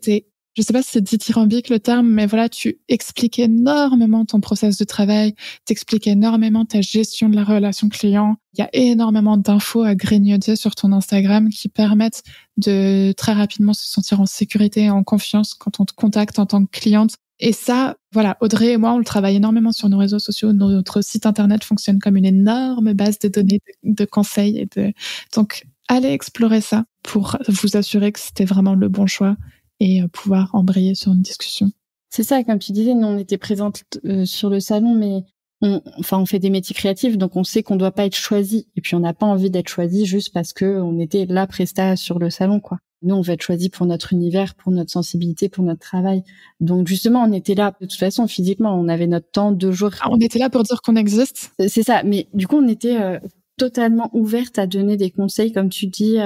je sais pas si c'est dithyrambique le terme, mais voilà, tu expliques énormément ton process de travail, t'expliques énormément ta gestion de la relation client. Il y a énormément d'infos à grignoter sur ton Instagram qui permettent de très rapidement se sentir en sécurité et en confiance quand on te contacte en tant que cliente. Et ça, voilà, Audrey et moi, on le travaille énormément sur nos réseaux sociaux. Notre site internet fonctionne comme une énorme base de données de conseils donc, allez explorer ça pour vous assurer que c'était vraiment le bon choix et pouvoir embrayer sur une discussion. C'est ça, comme tu disais, nous on était présentes sur le salon, mais on fait des métiers créatifs, donc on sait qu'on doit pas être choisi. Et puis on n'a pas envie d'être choisi juste parce que on était la presta sur le salon, quoi. Nous, on va être choisi pour notre univers, pour notre sensibilité, pour notre travail. Donc justement, on était là de toute façon physiquement. On avait notre temps, 2 jours. On était là pour dire qu'on existe. C'est ça. Mais du coup, on était totalement ouverte à donner des conseils, comme tu dis,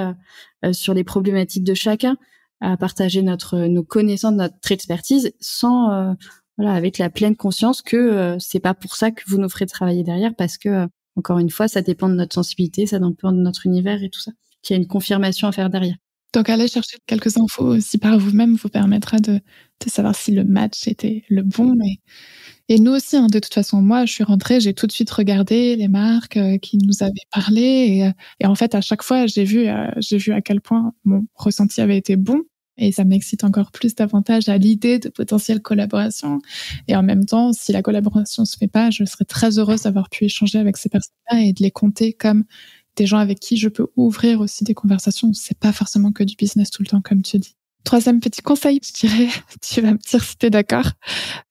sur les problématiques de chacun, à partager nos connaissances, notre expertise, sans avec la pleine conscience que c'est pas pour ça que vous nous ferez travailler derrière, parce que encore une fois, ça dépend de notre sensibilité, ça dépend de notre univers et tout ça. Qu'il y a une confirmation à faire derrière. Donc, aller chercher quelques infos aussi par vous-même vous permettra de savoir si le match était le bon. Et nous aussi, de toute façon, moi, je suis rentrée, j'ai tout de suite regardé les marques qui nous avaient parlé. Et en fait, à chaque fois, j'ai vu à quel point mon ressenti avait été bon. Et ça m'excite encore plus davantage à l'idée de potentielles collaborations. Et en même temps, si la collaboration se fait pas, je serais très heureuse d'avoir pu échanger avec ces personnes-là et de les compter comme des gens avec qui je peux ouvrir aussi des conversations. C'est pas forcément que du business tout le temps, comme tu dis. Troisième petit conseil, je dirais, tu vas me dire si t'es d'accord.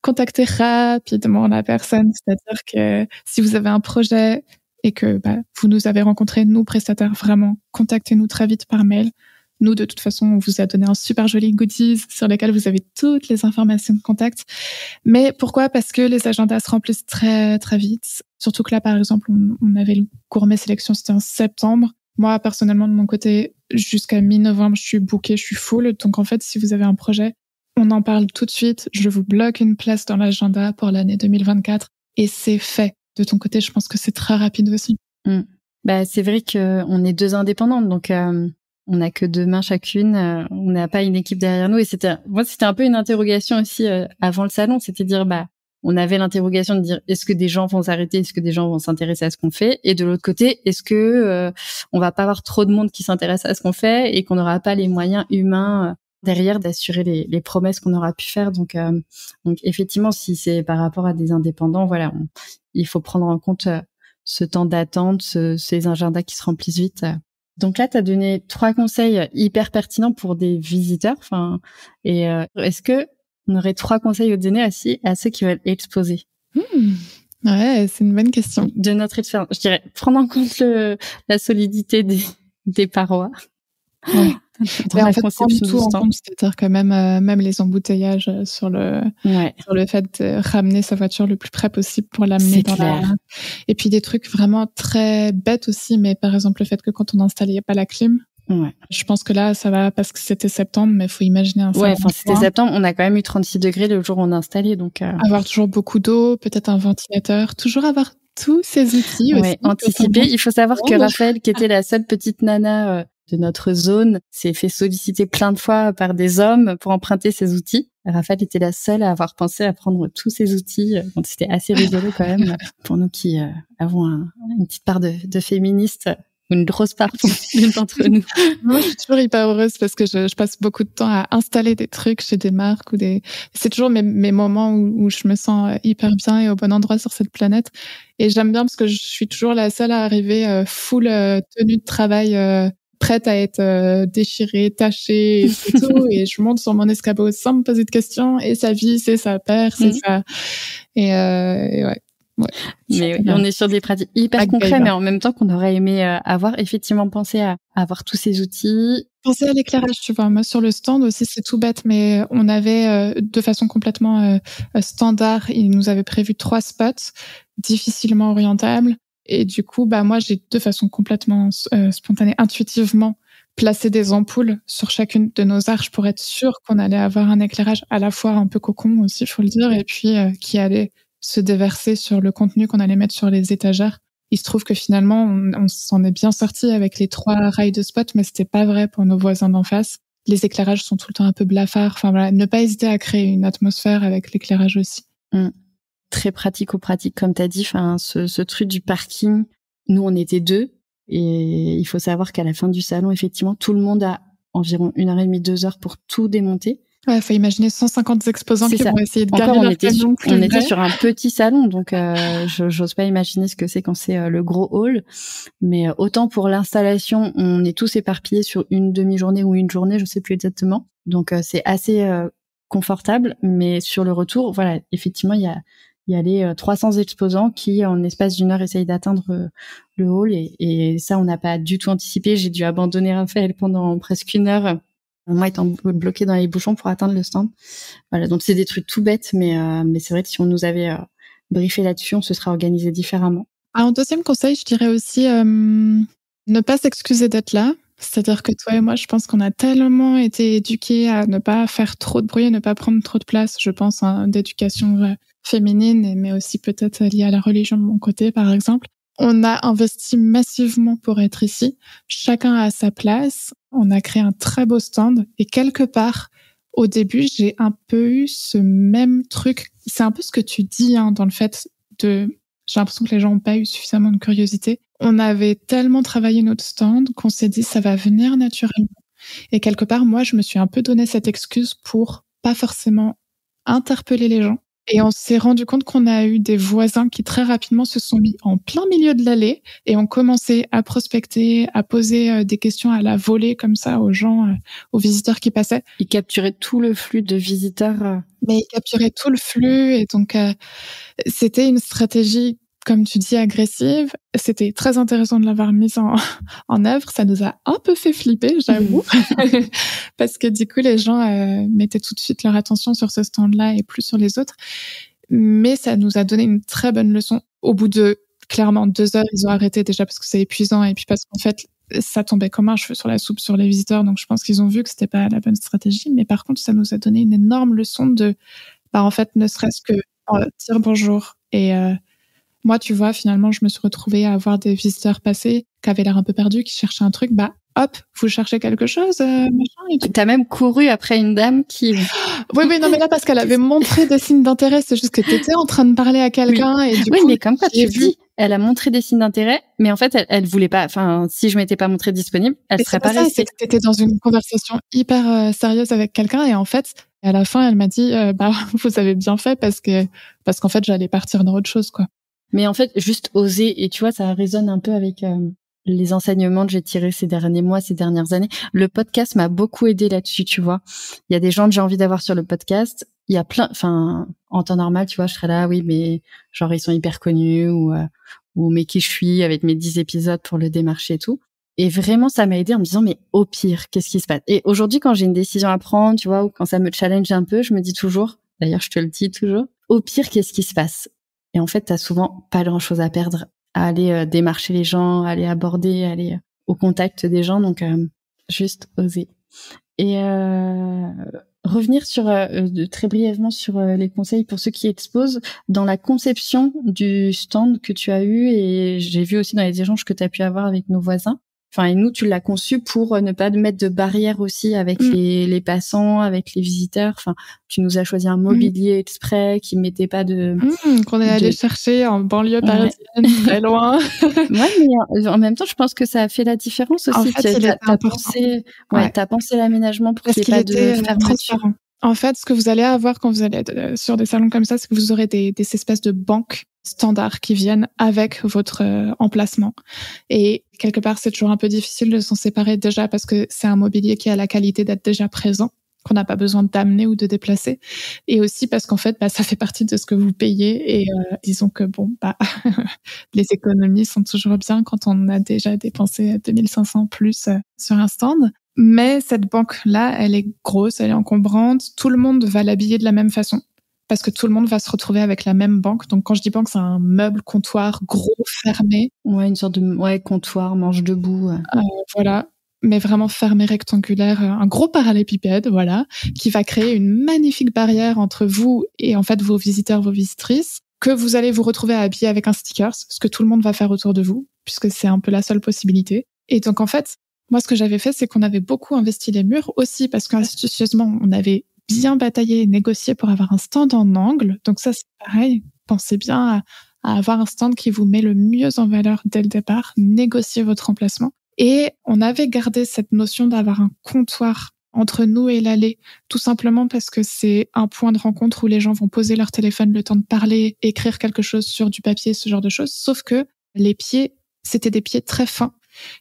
Contactez rapidement la personne. C'est-à-dire que si vous avez un projet et que vous nous avez rencontrés, nous, prestataires, vraiment, contactez-nous très vite par mail. Nous, de toute façon, on vous a donné un super joli goodies sur lesquels vous avez toutes les informations de contact. Mais pourquoi ? Parce que les agendas se remplissent très, très vite. Surtout que là, par exemple, on avait le gourmet sélection, c'était en septembre. Moi, personnellement, de mon côté, jusqu'à mi-novembre, je suis bookée, je suis full. Donc, en fait, si vous avez un projet, on en parle tout de suite. Je vous bloque une place dans l'agenda pour l'année 2024 et c'est fait. De ton côté, je pense que c'est très rapide aussi. C'est vrai qu'on est 2 indépendantes, donc on n'a que 2 mains chacune. On n'a pas une équipe derrière nous. Et c'était un peu une interrogation aussi avant le salon. C'était de dire, on avait l'interrogation de dire, est-ce que des gens vont s'arrêter, est-ce que des gens vont s'intéresser à ce qu'on fait, et de l'autre côté, est-ce que on va pas avoir trop de monde qui s'intéresse à ce qu'on fait et qu'on n'aura pas les moyens humains derrière d'assurer les promesses qu'on aura pu faire. Donc effectivement, si c'est par rapport à des indépendants, il faut prendre en compte ce temps d'attente, ces agendas qui se remplissent vite. Donc là, tu as donné 3 conseils hyper pertinents pour des visiteurs. Est-ce que on aurait 3 conseils à donner à ceux qui veulent exposer? Ouais, c'est une bonne question. De notre expérience, je dirais prendre en compte la solidité des parois. Ouais. Dans la conception tout en compte, c'est-à-dire que même les embouteillages sur le fait de ramener sa voiture le plus près possible pour l'amener dans et puis des trucs vraiment très bêtes aussi, mais par exemple le fait que quand on installe, il n'y a pas la clim. Ouais. Je pense que là, ça va parce que c'était septembre, mais il faut imaginer un salon. Ouais, c'était septembre, on a quand même eu 36 degrés le jour où on a installé, donc. Avoir toujours beaucoup d'eau, peut-être un ventilateur, toujours avoir tous ces outils aussi. Anticiper. Il faut savoir que Raphaël, qui était la seule petite nana de notre zone, s'est fait solliciter plein de fois par des hommes pour emprunter ces outils. Raphaël était la seule à avoir pensé à prendre tous ces outils. C'était assez rigolo quand même pour nous qui avons une petite part de féministes. une grosse part pour l'une d'entre nous. Moi, je suis toujours hyper heureuse parce que je passe beaucoup de temps à installer des trucs chez des marques c'est toujours mes moments où je me sens hyper bien et au bon endroit sur cette planète. Et j'aime bien parce que je suis toujours la seule à arriver full tenue de travail, prête à être déchirée, tachée et tout. Et je monte sur mon escabeau sans me poser de questions. Et ça vit, c'est ça perd, c'est ça. Et ouais. Ouais, mais on est sur des pratiques hyper concrètes, mais en même temps qu'on aurait aimé avoir effectivement pensé à avoir tous ces outils. Penser à l'éclairage, tu vois. Moi, sur le stand aussi, c'est tout bête, mais on avait de façon complètement standard, ils nous avaient prévu 3 spots difficilement orientables. Et du coup, moi, j'ai de façon complètement spontanée, intuitivement, placé des ampoules sur chacune de nos arches pour être sûr qu'on allait avoir un éclairage à la fois un peu cocon aussi, faut le dire, et puis qui allait se déverser sur le contenu qu'on allait mettre sur les étagères. Il se trouve que finalement, on s'en est bien sorti avec les 3 rails de spot, mais c'était pas vrai pour nos voisins d'en face. Les éclairages sont tout le temps un peu blafards. Enfin voilà, ne pas hésiter à créer une atmosphère avec l'éclairage aussi. Très pratico-pratique, comme t'as dit. Enfin, ce truc du parking, nous on était 2, et il faut savoir qu'à la fin du salon, effectivement, tout le monde a environ 1h30, 2 heures pour tout démonter. Ouais, faut imaginer 150 exposants qui vont essayer de garder leur camion. On était sur un petit salon, donc j'ose pas imaginer ce que c'est quand c'est le gros hall. Mais autant pour l'installation, on est tous éparpillés sur une demi-journée ou une journée, je sais plus exactement. Donc c'est assez confortable. Mais sur le retour, voilà, effectivement, il y a les 300 exposants qui, en espace d'1 heure, essayent d'atteindre le hall. Et ça, on n'a pas du tout anticipé. J'ai dû abandonner Raphaël pendant presque 1 heure. Moi étant bloqué dans les bouchons pour atteindre le stand. Voilà, donc c'est des trucs tout bêtes, mais c'est vrai que si on nous avait briefé là-dessus, on se serait organisé différemment. En deuxième conseil, je dirais aussi ne pas s'excuser d'être là. C'est-à-dire que toi et moi, je pense qu'on a tellement été éduqués à ne pas faire trop de bruit, à ne pas prendre trop de place, je pense, d'éducation féminine, mais aussi peut-être liée à la religion de mon côté, par exemple. On a investi massivement pour être ici. Chacun a sa place. On a créé un très beau stand. Et quelque part, au début, j'ai un peu eu ce même truc. C'est un peu ce que tu dis, dans le fait de... J'ai l'impression que les gens n'ont pas eu suffisamment de curiosité. On avait tellement travaillé notre stand qu'on s'est dit ça va venir naturellement. Et quelque part, moi, je me suis un peu donné cette excuse pour pas forcément interpeller les gens. Et on s'est rendu compte qu'on a eu des voisins qui très rapidement se sont mis en plein milieu de l'allée et ont commencé à prospecter, à poser des questions à la volée comme ça aux gens, aux visiteurs qui passaient. Ils capturaient tout le flux de visiteurs. Mais ils capturaient tout le flux et donc c'était une stratégie, comme tu dis, agressive. C'était très intéressant de l'avoir mise en œuvre. Ça nous a un peu fait flipper, j'avoue. Parce que du coup, les gens mettaient tout de suite leur attention sur ce stand-là et plus sur les autres. Mais ça nous a donné une très bonne leçon. Au bout de, clairement, 2 heures, ils ont arrêté déjà parce que c'est épuisant et puis parce qu'en fait, ça tombait comme un cheveu sur la soupe sur les visiteurs. Donc, je pense qu'ils ont vu que c'était pas la bonne stratégie. Mais par contre, ça nous a donné une énorme leçon de, en fait, ne serait-ce que dire bonjour. Et moi, tu vois, finalement, je me suis retrouvée à avoir des visiteurs passés qui avaient l'air un peu perdus, qui cherchaient un truc. Hop, vous cherchez quelque chose, machin et tout. T'as même couru après une dame qui... Oui, non, mais là, parce qu'elle avait montré des signes d'intérêt, c'est juste que t'étais en train de parler à quelqu'un et du coup... mais comme quoi tu dis, elle a montré des signes d'intérêt, mais en fait, elle voulait pas, enfin, si je m'étais pas montrée disponible, elle serait pas restée. C'est que t'étais dans une conversation hyper sérieuse avec quelqu'un et en fait, à la fin, elle m'a dit, vous avez bien fait parce qu'en fait, j'allais partir dans autre chose, quoi. Mais en fait, juste oser, et tu vois, ça résonne un peu avec les enseignements que j'ai tirés ces derniers mois, ces dernières années. Le podcast m'a beaucoup aidé là-dessus, tu vois. Il y a des gens que j'ai envie d'avoir sur le podcast. Il y a plein, enfin, en temps normal, tu vois, je serais là, oui, mais genre, ils sont hyper connus, ou mais qui je suis avec mes 10 épisodes pour le démarcher et tout. Et vraiment, ça m'a aidé en me disant, mais au pire, qu'est-ce qui se passe? Et aujourd'hui, quand j'ai une décision à prendre, tu vois, ou quand ça me challenge un peu, je me dis toujours, d'ailleurs, je te le dis toujours, au pire, qu'est-ce qui se passe? Et en fait, t'as souvent pas grand-chose à perdre à aller démarcher les gens, à aller aborder, à aller au contact des gens. Donc, juste oser. Et revenir sur très brièvement sur les conseils pour ceux qui exposent dans la conception du stand que tu as eu, et j'ai vu aussi dans les échanges que tu as pu avoir avec nos voisins. Enfin, et nous, tu l'as conçu pour ne pas mettre de barrière aussi avec les passants, avec les visiteurs. Enfin, tu nous as choisi un mobilier exprès qui mettait pas de... qu'on est allé chercher en banlieue parisienne, très loin. Ouais, mais en même temps, je pense que ça a fait la différence aussi. En fait, t'as pensé l'aménagement pour qu'il n'y ait pas de fermeture. En fait, ce que vous allez avoir quand vous allez être sur des salons comme ça, c'est que vous aurez des espèces de banques standards qui viennent avec votre emplacement. Et quelque part, c'est toujours un peu difficile de s'en séparer déjà parce que c'est un mobilier qui a la qualité d'être déjà présent, qu'on n'a pas besoin d'amener ou de déplacer. Et aussi parce qu'en fait, ça fait partie de ce que vous payez. Et disons que les économies sont toujours bien quand on a déjà dépensé 2500 plus sur un stand. Mais cette banque-là, elle est grosse, elle est encombrante. Tout le monde va l'habiller de la même façon parce que tout le monde va se retrouver avec la même banque. Donc, quand je dis banque, c'est un meuble comptoir gros, fermé. Ouais, une sorte de comptoir, manche debout. Voilà, mais vraiment fermé, rectangulaire, un gros parallépipède, voilà, qui va créer une magnifique barrière entre vous et en fait vos visiteurs, vos visitrices, que vous allez vous retrouver à habiller avec un sticker, ce que tout le monde va faire autour de vous, puisque c'est un peu la seule possibilité. Et donc, en fait, moi, ce que j'avais fait, c'est qu'on avait beaucoup investi les murs aussi parce qu'astucieusement, on avait bien bataillé et négocié pour avoir un stand en angle. Donc ça, c'est pareil. Pensez bien à avoir un stand qui vous met le mieux en valeur dès le départ. Négociez votre emplacement. Et on avait gardé cette notion d'avoir un comptoir entre nous et l'allée, tout simplement parce que c'est un point de rencontre où les gens vont poser leur téléphone, le temps de parler, écrire quelque chose sur du papier, ce genre de choses. Sauf que les pieds, c'était des pieds très fins.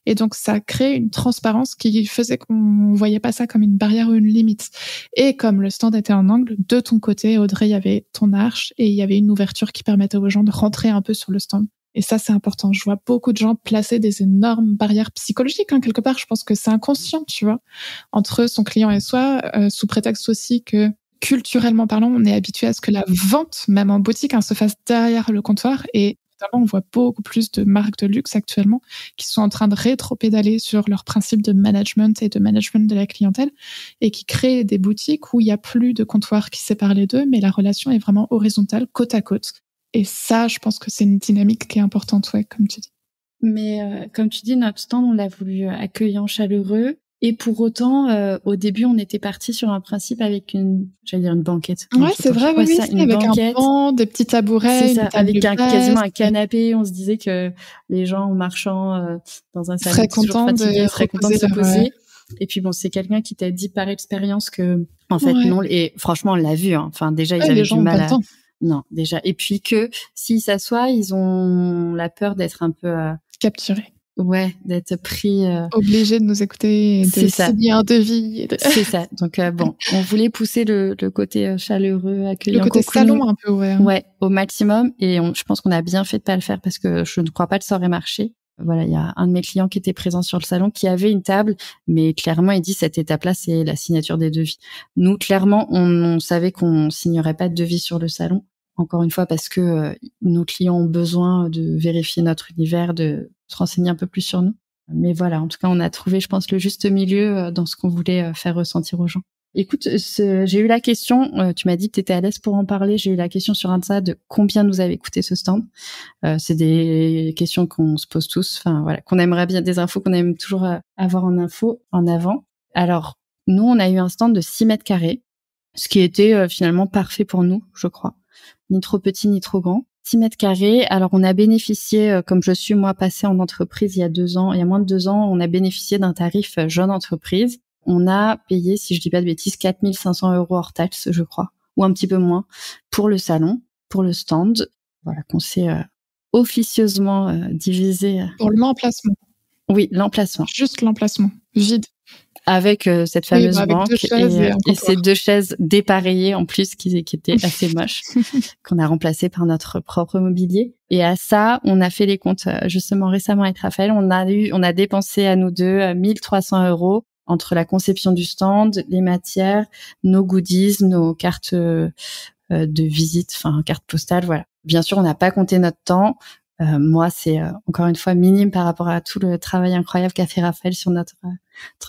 Et donc, ça crée une transparence qui faisait qu'on voyait pas ça comme une barrière ou une limite. Et comme le stand était en angle, de ton côté, Audrey, il y avait ton arche et il y avait une ouverture qui permettait aux gens de rentrer un peu sur le stand. Et ça, c'est important. Je vois beaucoup de gens placer des énormes barrières psychologiques, quelque part. Je pense que c'est inconscient, tu vois, entre son client et soi, sous prétexte aussi que culturellement parlant, on est habitué à ce que la vente, même en boutique, se fasse derrière le comptoir. Et notamment, on voit beaucoup plus de marques de luxe actuellement qui sont en train de rétro-pédaler sur leurs principes de management et de management de la clientèle et qui créent des boutiques où il n'y a plus de comptoir qui sépare les deux, mais la relation est vraiment horizontale, côte à côte. Et ça, je pense que c'est une dynamique qui est importante, ouais, comme tu dis. Mais comme tu dis, notre stand, on l'a voulu accueillant, chaleureux. Et pour autant, au début, on était parti sur un principe avec une banquette. Ouais, c'est vrai, oui, c'est avec banquette, un banc, des petits tabourets, c'est ça, avec quasiment un canapé. On se disait que les gens, en marchant dans un salon, seraient contents de se poser. Ouais. Et puis bon, c'est quelqu'un qui t'a dit par expérience que, en fait, non. Et franchement, on l'a vu. Hein. Enfin, déjà, ils avaient du mal à. Non, déjà. Et puis que s'ils s'assoient, ils ont la peur d'être un peu capturés. Ouais, d'être pris. Obligés de nous écouter et de signer un devis. C'est ça. Donc on voulait pousser le côté chaleureux, accueillant, le côté salon un peu, ouais. Ouais, au maximum. Et je pense qu'on a bien fait de pas le faire parce que je ne crois pas que ça aurait marché. Voilà, il y a un de mes clients qui était présent sur le salon qui avait une table, mais clairement il dit cette étape-là c'est la signature des devis. Nous clairement on savait qu'on signerait pas de devis sur le salon. Encore une fois parce que nos clients ont besoin de vérifier notre univers, de se renseigner un peu plus sur nous. Mais voilà, en tout cas, on a trouvé, je pense, le juste milieu dans ce qu'on voulait faire ressentir aux gens. Écoute, j'ai eu la question, tu m'as dit que tu étais à l'aise pour en parler, j'ai eu la question sur Insta de combien nous avait coûté ce stand. C'est des questions qu'on se pose tous, enfin voilà, qu'on aimerait bien, des infos qu'on aime toujours avoir en avant. Alors, nous, on a eu un stand de 6 mètres carrés, ce qui était finalement parfait pour nous, je crois. Ni trop petit, ni trop grand. 6 mètres carrés. Alors, on a bénéficié, comme je suis, moi, passée en entreprise il y a moins de 2 ans, on a bénéficié d'un tarif jeune entreprise. On a payé, si je dis pas de bêtises, 4 500 € hors taxe, je crois, ou un petit peu moins, pour le salon, pour le stand. Voilà, qu'on s'est officieusement divisé. Pour l'emplacement. Oui, l'emplacement. Juste l'emplacement, vide. Avec cette fameuse banque et ces 2 chaises dépareillées en plus qui étaient assez moches qu'on a remplacées par notre propre mobilier. Et à ça, on a fait les comptes justement récemment avec Raphaël. On a dépensé à nous deux 1 300 € entre la conception du stand, les matières, nos goodies, nos cartes de visite, enfin cartes postales, voilà. Bien sûr, on n'a pas compté notre temps. Moi, c'est encore une fois minime par rapport à tout le travail incroyable qu'a fait Raphaël sur notre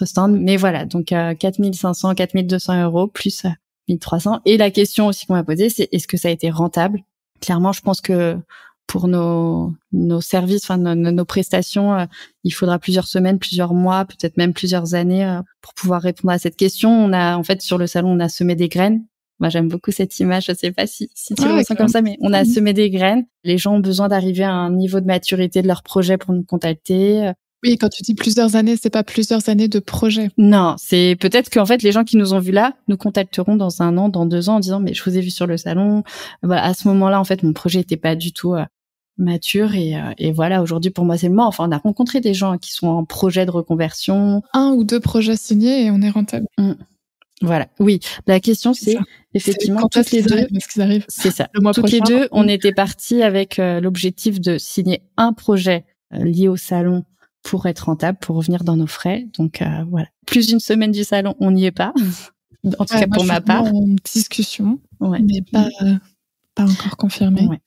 stand. Mais voilà, donc 4 500, 4 200 € plus 1 300. Et la question aussi qu'on m'a posée, c'est est-ce que ça a été rentable ? Clairement, je pense que pour nos services, enfin nos prestations, il faudra plusieurs semaines, plusieurs mois, peut-être même plusieurs années pour pouvoir répondre à cette question. On a en fait sur le salon, on a semé des graines. Moi, j'aime beaucoup cette image. Je sais pas si tu le ressens comme ça, mais on a semé des graines. Les gens ont besoin d'arriver à un niveau de maturité de leur projet pour nous contacter. Oui, quand tu dis plusieurs années, c'est pas plusieurs années de projet. Non, c'est peut-être qu'en fait, les gens qui nous ont vus là nous contacteront dans 1 an, dans 2 ans en disant, mais je vous ai vu sur le salon. Voilà, à ce moment-là, en fait, mon projet était pas du tout mature et voilà, aujourd'hui, pour moi, c'est le moment. Enfin, on a rencontré des gens qui sont en projet de reconversion. 1 ou 2 projets signés et on est rentable. Voilà. Oui. La question, c'est effectivement, toutes les deux. C'est ça. Toutes les deux, on était partis avec l'objectif de signer un projet lié au salon pour être rentable, pour revenir dans nos frais. Donc, voilà. Plus d'une semaine du salon, on n'y est pas. En tout cas, pour ma part. En discussion. Mais pas encore confirmé. Ouais.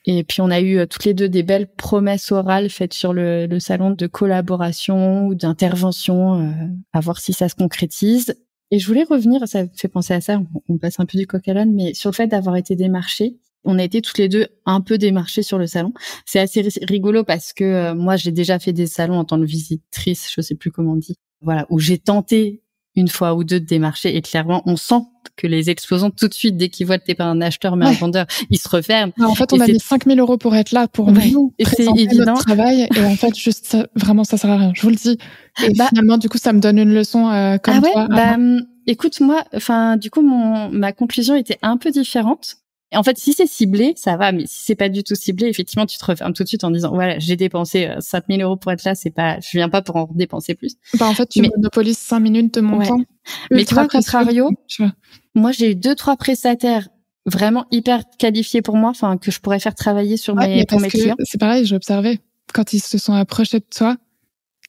Et puis, on a eu toutes les deux des belles promesses orales faites sur le salon de collaboration ou d'intervention, à voir si ça se concrétise. Et je voulais revenir, ça me fait penser à ça, on passe un peu du coq à l'âne, mais sur le fait d'avoir été démarchés. On a été toutes les deux un peu démarchés sur le salon. C'est assez rigolo parce que moi, j'ai déjà fait des salons en tant que visitrice, je sais plus comment on dit. Voilà, où j'ai tenté 1 fois ou 2 de démarcher et clairement, on sent que les exposants, tout de suite, dès qu'ils voient que t'es pas un acheteur mais un vendeur, ils se referment. En fait, on a mis 5 000 € pour être là, pour nous présenter notre travail. Et en fait, juste ça, vraiment, ça sert à rien. Je vous le dis. Et finalement, du coup, ça me donne une leçon comme toi. Écoute, moi, enfin, du coup, ma conclusion était un peu différente. Et en fait, si c'est ciblé, ça va, mais si c'est pas du tout ciblé, effectivement, tu te refermes tout de suite en disant, voilà, j'ai dépensé 5 000 € pour être là, je viens pas pour en dépenser plus. En fait, tu monopolises 5 minutes de mon temps. Mais tu vois, contrario, moi, j'ai eu 2-3 prestataires vraiment hyper qualifiés pour moi, enfin, que je pourrais faire travailler pour mes clients. C'est pareil, j'ai observé. Quand ils se sont approchés de toi,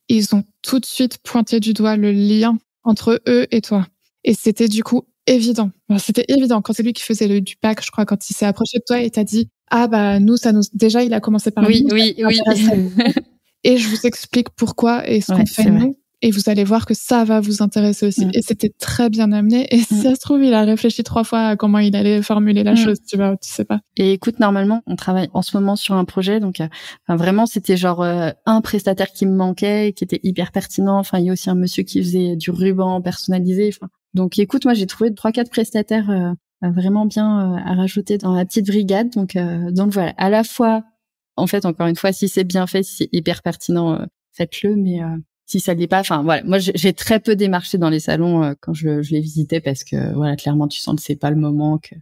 ils ont tout de suite pointé du doigt le lien entre eux et toi. Et c'était du coup évident. C'était évident. Quand c'est lui qui faisait du pack, je crois, quand il s'est approché de toi et t'a dit, nous, déjà, il a commencé par oui. Et je vous explique pourquoi et ce qu'on fait nous. Et vous allez voir que ça va vous intéresser aussi. Et c'était très bien amené. Et si ça se trouve, il a réfléchi 3 fois à comment il allait formuler la chose, tu sais pas. Et écoute, normalement, on travaille en ce moment sur un projet. Donc, vraiment, c'était genre un prestataire qui me manquait et qui était hyper pertinent. Enfin, il y a aussi un monsieur qui faisait du ruban personnalisé. Enfin, donc, écoute, moi, j'ai trouvé 3-4 prestataires vraiment bien à rajouter dans la petite brigade. Donc voilà, à la fois, en fait, encore une fois, si c'est bien fait, si c'est hyper pertinent, faites-le. Mais si ça l'est pas, enfin voilà, moi j'ai très peu démarché dans les salons quand je les visitais parce que voilà, clairement tu sens que c'est pas le moment, que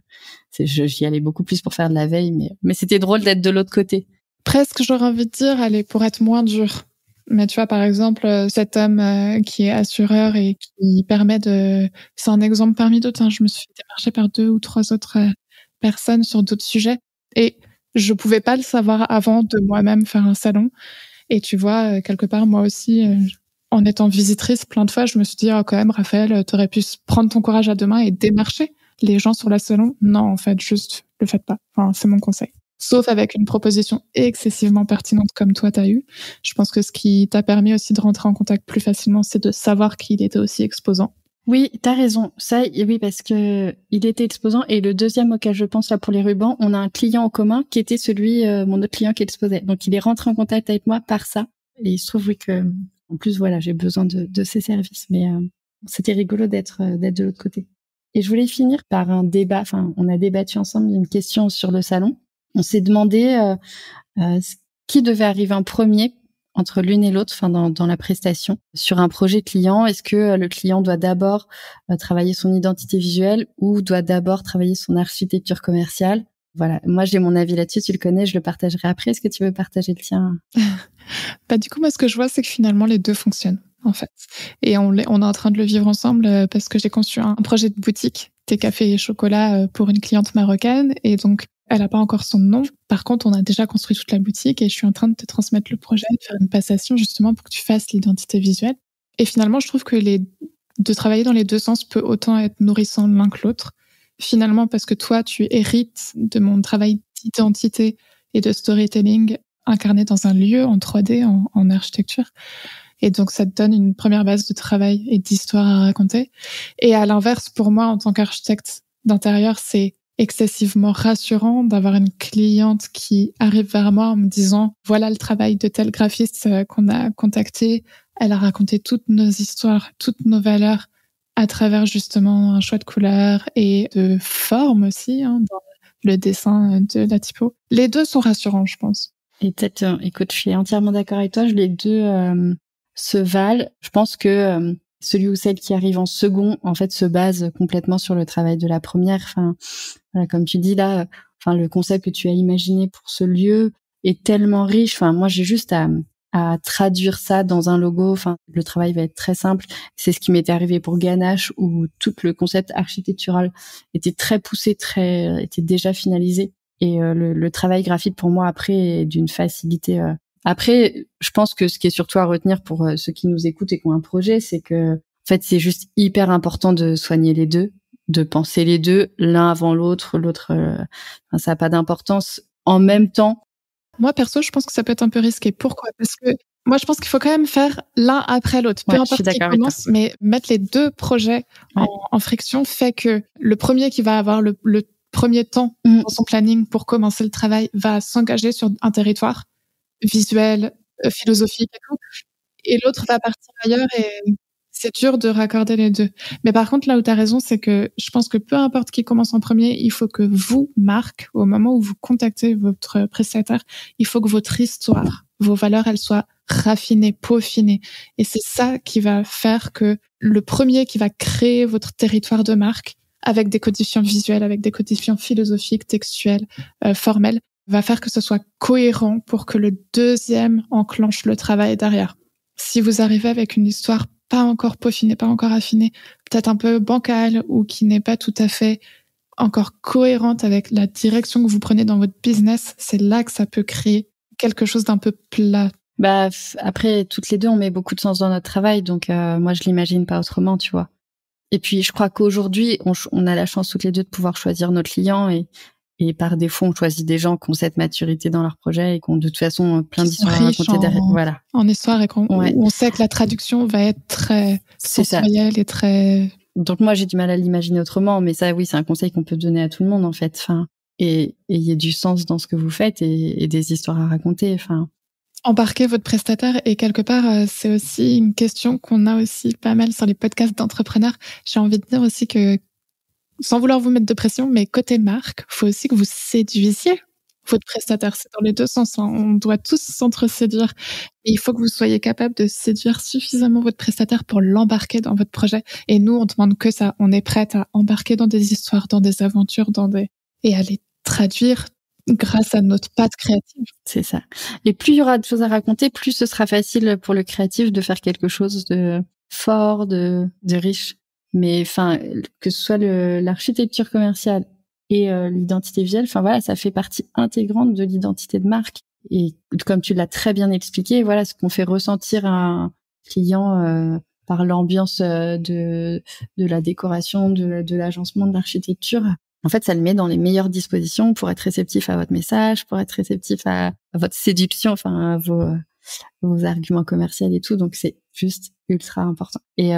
j'y allais beaucoup plus pour faire de la veille, mais c'était drôle d'être de l'autre côté. Presque, j'aurais envie de dire, allez, pour être moins dur. Mais tu vois, par exemple, cet homme qui est assureur et qui permet c'est un exemple parmi d'autres, hein. Je me suis fait démarcher par 2 ou 3 autres personnes sur d'autres sujets et je pouvais pas le savoir avant de moi-même faire un salon. Et tu vois, quelque part, moi aussi, en étant visitrice, plein de fois, je me suis dit, quand même, Raphaël, t'aurais pu prendre ton courage à 2 mains et démarcher les gens sur la salon. Non, en fait, juste, le faites pas. Enfin, c'est mon conseil. Sauf avec une proposition excessivement pertinente comme toi t'as eu. Je pense que ce qui t'a permis aussi de rentrer en contact plus facilement, c'est de savoir qu'il était aussi exposant. Oui, t'as raison. Ça, oui, parce que il était exposant. Et le deuxième auquel je pense là pour les rubans, on a un client en commun qui était mon autre client qui exposait. Donc il est rentré en contact avec moi par ça. Et il se trouve que, en plus, voilà, j'ai besoin de ces services. Mais c'était rigolo d'être de l'autre côté. Et je voulais finir par un débat. Enfin, on a débattu ensemble d'une question sur le salon. On s'est demandé qui devait arriver en premier entre l'une et l'autre, enfin dans la prestation, sur un projet client. Est-ce que le client doit d'abord travailler son identité visuelle ou doit d'abord travailler son architecture commerciale? Voilà, moi j'ai mon avis là-dessus, tu le connais, je le partagerai après. Est-ce que tu veux partager le tien? Du coup, moi ce que je vois, c'est que finalement les deux fonctionnent en fait. Et on est en train de le vivre ensemble parce que j'ai conçu un projet de boutique, thé, café et chocolat pour une cliente marocaine. Et donc, elle n'a pas encore son nom. Par contre, on a déjà construit toute la boutique et je suis en train de te transmettre le projet, de faire une passation justement pour que tu fasses l'identité visuelle. Et finalement, je trouve que de travailler dans les deux sens peut autant être nourrissant l'un que l'autre. Finalement, parce que toi, tu hérites de mon travail d'identité et de storytelling incarné dans un lieu en 3D, en architecture. Et donc, ça te donne une première base de travail et d'histoire à raconter. Et à l'inverse, pour moi, en tant qu'architecte d'intérieur, c'est excessivement rassurant d'avoir une cliente qui arrive vers moi en me disant « Voilà le travail de tel graphiste qu'on a contacté. Elle a raconté toutes nos histoires, toutes nos valeurs à travers justement un choix de couleurs et de forme aussi dans le dessin de la typo. » Les deux sont rassurants, je pense. Et peut-être, écoute, je suis entièrement d'accord avec toi. Les deux se valent. Je pense que celui ou celle qui arrive en second, en fait, se base complètement sur le travail de la première. Enfin, voilà, comme tu dis là, le concept que tu as imaginé pour ce lieu est tellement riche. Enfin, moi, j'ai juste à traduire ça dans un logo. Enfin, le travail va être très simple. C'est ce qui m'était arrivé pour Ganache, où tout le concept architectural était très poussé, était déjà finalisé. Et le travail graphique pour moi après est d'une facilité. Après, je pense que ce qui est surtout à retenir pour ceux qui nous écoutent et qui ont un projet, c'est que en fait c'est juste hyper important de soigner les deux, de penser les deux l'un avant l'autre, ça n'a pas d'importance. En même temps. Moi perso, je pense que ça peut être un peu risqué. Pourquoi ? Parce que moi je pense qu'il faut quand même faire l'un après l'autre. Peu importe qui commence, mais mettre les deux projets en friction fait que le premier qui va avoir le premier temps dans son planning pour commencer le travail va s'engager sur un territoire visuel, philosophique et tout, et l'autre va partir ailleurs et c'est dur de raccorder les deux. Mais par contre, là où tu as raison, c'est que je pense que peu importe qui commence en premier, il faut que vous, marque, au moment où vous contactez votre prestataire, il faut que votre histoire, vos valeurs, elles soient raffinées, peaufinées. Et c'est ça qui va faire que le premier qui va créer votre territoire de marque, avec des codifiants visuels, avec des codifiants philosophiques, textuels, formels, va faire que ce soit cohérent pour que le deuxième enclenche le travail derrière. Si vous arrivez avec une histoire pas encore peaufinée, pas encore affinée, peut-être un peu bancale ou qui n'est pas tout à fait encore cohérente avec la direction que vous prenez dans votre business, c'est là que ça peut créer quelque chose d'un peu plat. Bah, après, toutes les deux, on met beaucoup de sens dans notre travail, donc moi, je l'imagine pas autrement, tu vois. Et puis, je crois qu'aujourd'hui, on a la chance toutes les deux de pouvoir choisir nos clients et par défaut, on choisit des gens qui ont cette maturité dans leur projet et qui ont de toute façon plein d'histoires à raconter derrière. Voilà. En histoire et on sait que la traduction va être très sensorielle et très... Donc moi, j'ai du mal à l'imaginer autrement, mais ça, oui, c'est un conseil qu'on peut donner à tout le monde, en fait. Enfin, et il y a du sens dans ce que vous faites et des histoires à raconter. Enfin. Embarquer votre prestataire et quelque part, c'est aussi une question qu'on a aussi pas mal sur les podcasts d'entrepreneurs. J'ai envie de dire aussi que, sans vouloir vous mettre de pression, mais côté marque, faut aussi que vous séduisiez votre prestataire. C'est dans les deux sens. On doit tous s'entre-séduire. Et il faut que vous soyez capable de séduire suffisamment votre prestataire pour l'embarquer dans votre projet. Et nous, on demande que ça. On est prête à embarquer dans des histoires, dans des aventures, et à les traduire grâce à notre patte créative. C'est ça. Et plus il y aura de choses à raconter, plus ce sera facile pour le créatif de faire quelque chose de fort, de riche. Mais enfin, que ce soit l'architecture commerciale et l'identité visuelle, enfin voilà, ça fait partie intégrante de l'identité de marque. Et comme tu l'as très bien expliqué, voilà ce qu'on fait ressentir à un client par l'ambiance de la décoration, de l'agencement, de l'architecture. En fait, ça le met dans les meilleures dispositions pour être réceptif à votre message, pour être réceptif à votre séduction, enfin à vos arguments commerciaux et tout. Donc c'est juste ultra important. Et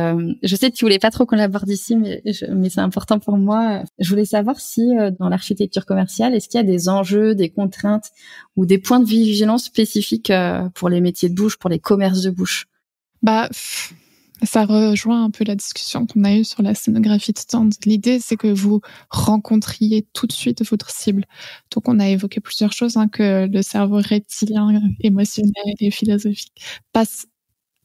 je sais que tu voulais pas trop qu'on l'aborde ici, mais c'est important pour moi. Je voulais savoir si dans l'architecture commerciale, est-ce qu'il y a des enjeux, des contraintes ou des points de vigilance spécifiques pour les métiers de bouche, pour les commerces de bouche? Ça rejoint un peu la discussion qu'on a eue sur la scénographie de stand. L'idée, c'est que vous rencontriez tout de suite votre cible. Donc, on a évoqué plusieurs choses, que le cerveau reptilien, émotionnel et philosophique passe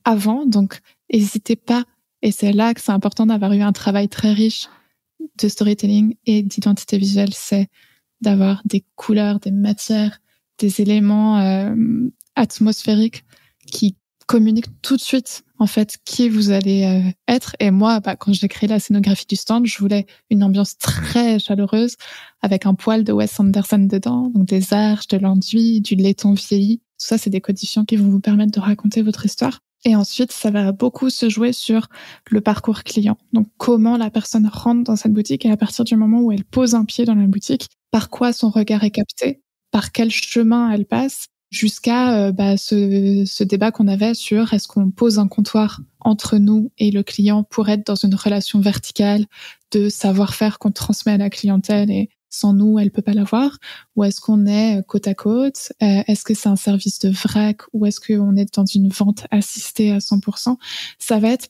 avant. Donc, n'hésitez pas. Et c'est là que c'est important d'avoir eu un travail très riche de storytelling et d'identité visuelle. C'est d'avoir des couleurs, des matières, des éléments atmosphériques qui communiquent tout de suite en fait qui vous allez être. Et moi, quand j'ai créé la scénographie du stand, je voulais une ambiance très chaleureuse avec un poil de Wes Anderson dedans, donc des arches, de l'enduit, du laiton vieilli. Tout ça, c'est des codifiants qui vont vous permettre de raconter votre histoire. Et ensuite, ça va beaucoup se jouer sur le parcours client. Donc, comment la personne rentre dans cette boutique et à partir du moment où elle pose un pied dans la boutique, par quoi son regard est capté, par quel chemin elle passe, jusqu'à ce débat qu'on avait sur est-ce qu'on pose un comptoir entre nous et le client pour être dans une relation verticale de savoir-faire qu'on transmet à la clientèle et sans nous, elle peut pas l'avoir? Ou est-ce qu'on est côte à côte? Est-ce que c'est un service de vrac ou est-ce qu'on est dans une vente assistée à 100%? Ça va être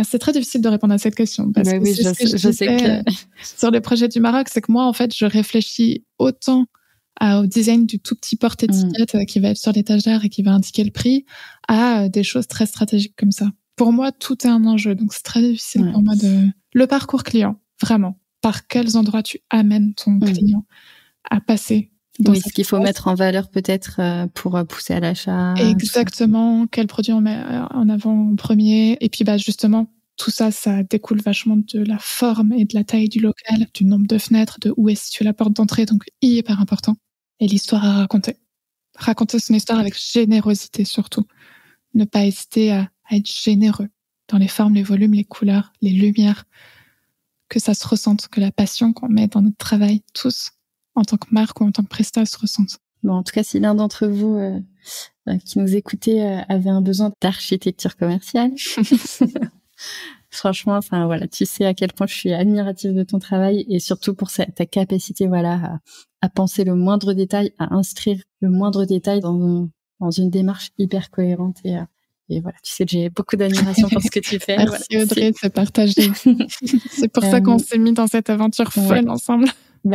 c'est très difficile de répondre à cette question. Parce que oui, je sais que sur le projet du Maroc, c'est que moi, en fait, je réfléchis autant au design du tout petit porte-étiquette qui va être sur l'étagère et qui va indiquer le prix, à des choses très stratégiques comme ça. Pour moi, tout est un enjeu, donc c'est très difficile pour moi le parcours client, par quels endroits tu amènes ton client à passer. Oui, ce qu'il faut mettre en valeur peut-être pour pousser à l'achat. Exactement, quel produit on met en avant en premier. Et puis justement, tout ça, ça découle vachement de la forme et de la taille du local, du nombre de fenêtres, de où est située la porte d'entrée, donc hyper important. Et l'histoire à raconter. Raconter son histoire avec générosité surtout. Ne pas hésiter à être généreux dans les formes, les volumes, les couleurs, les lumières. Que ça se ressente, que la passion qu'on met dans notre travail, tous, en tant que marque ou en tant que prestat, se ressente. Bon, en tout cas, si l'un d'entre vous qui nous écoutait avait un besoin d'architecture commerciale, franchement, tu sais à quel point je suis admirative de ton travail et surtout pour ta capacité, à penser le moindre détail, à inscrire le moindre détail dans une démarche hyper cohérente et voilà, tu sais que j'ai beaucoup d'admiration pour ce que tu fais. Merci Audrey, c'est partagé. C'est pour ça qu'on s'est mis dans cette aventure folle ensemble.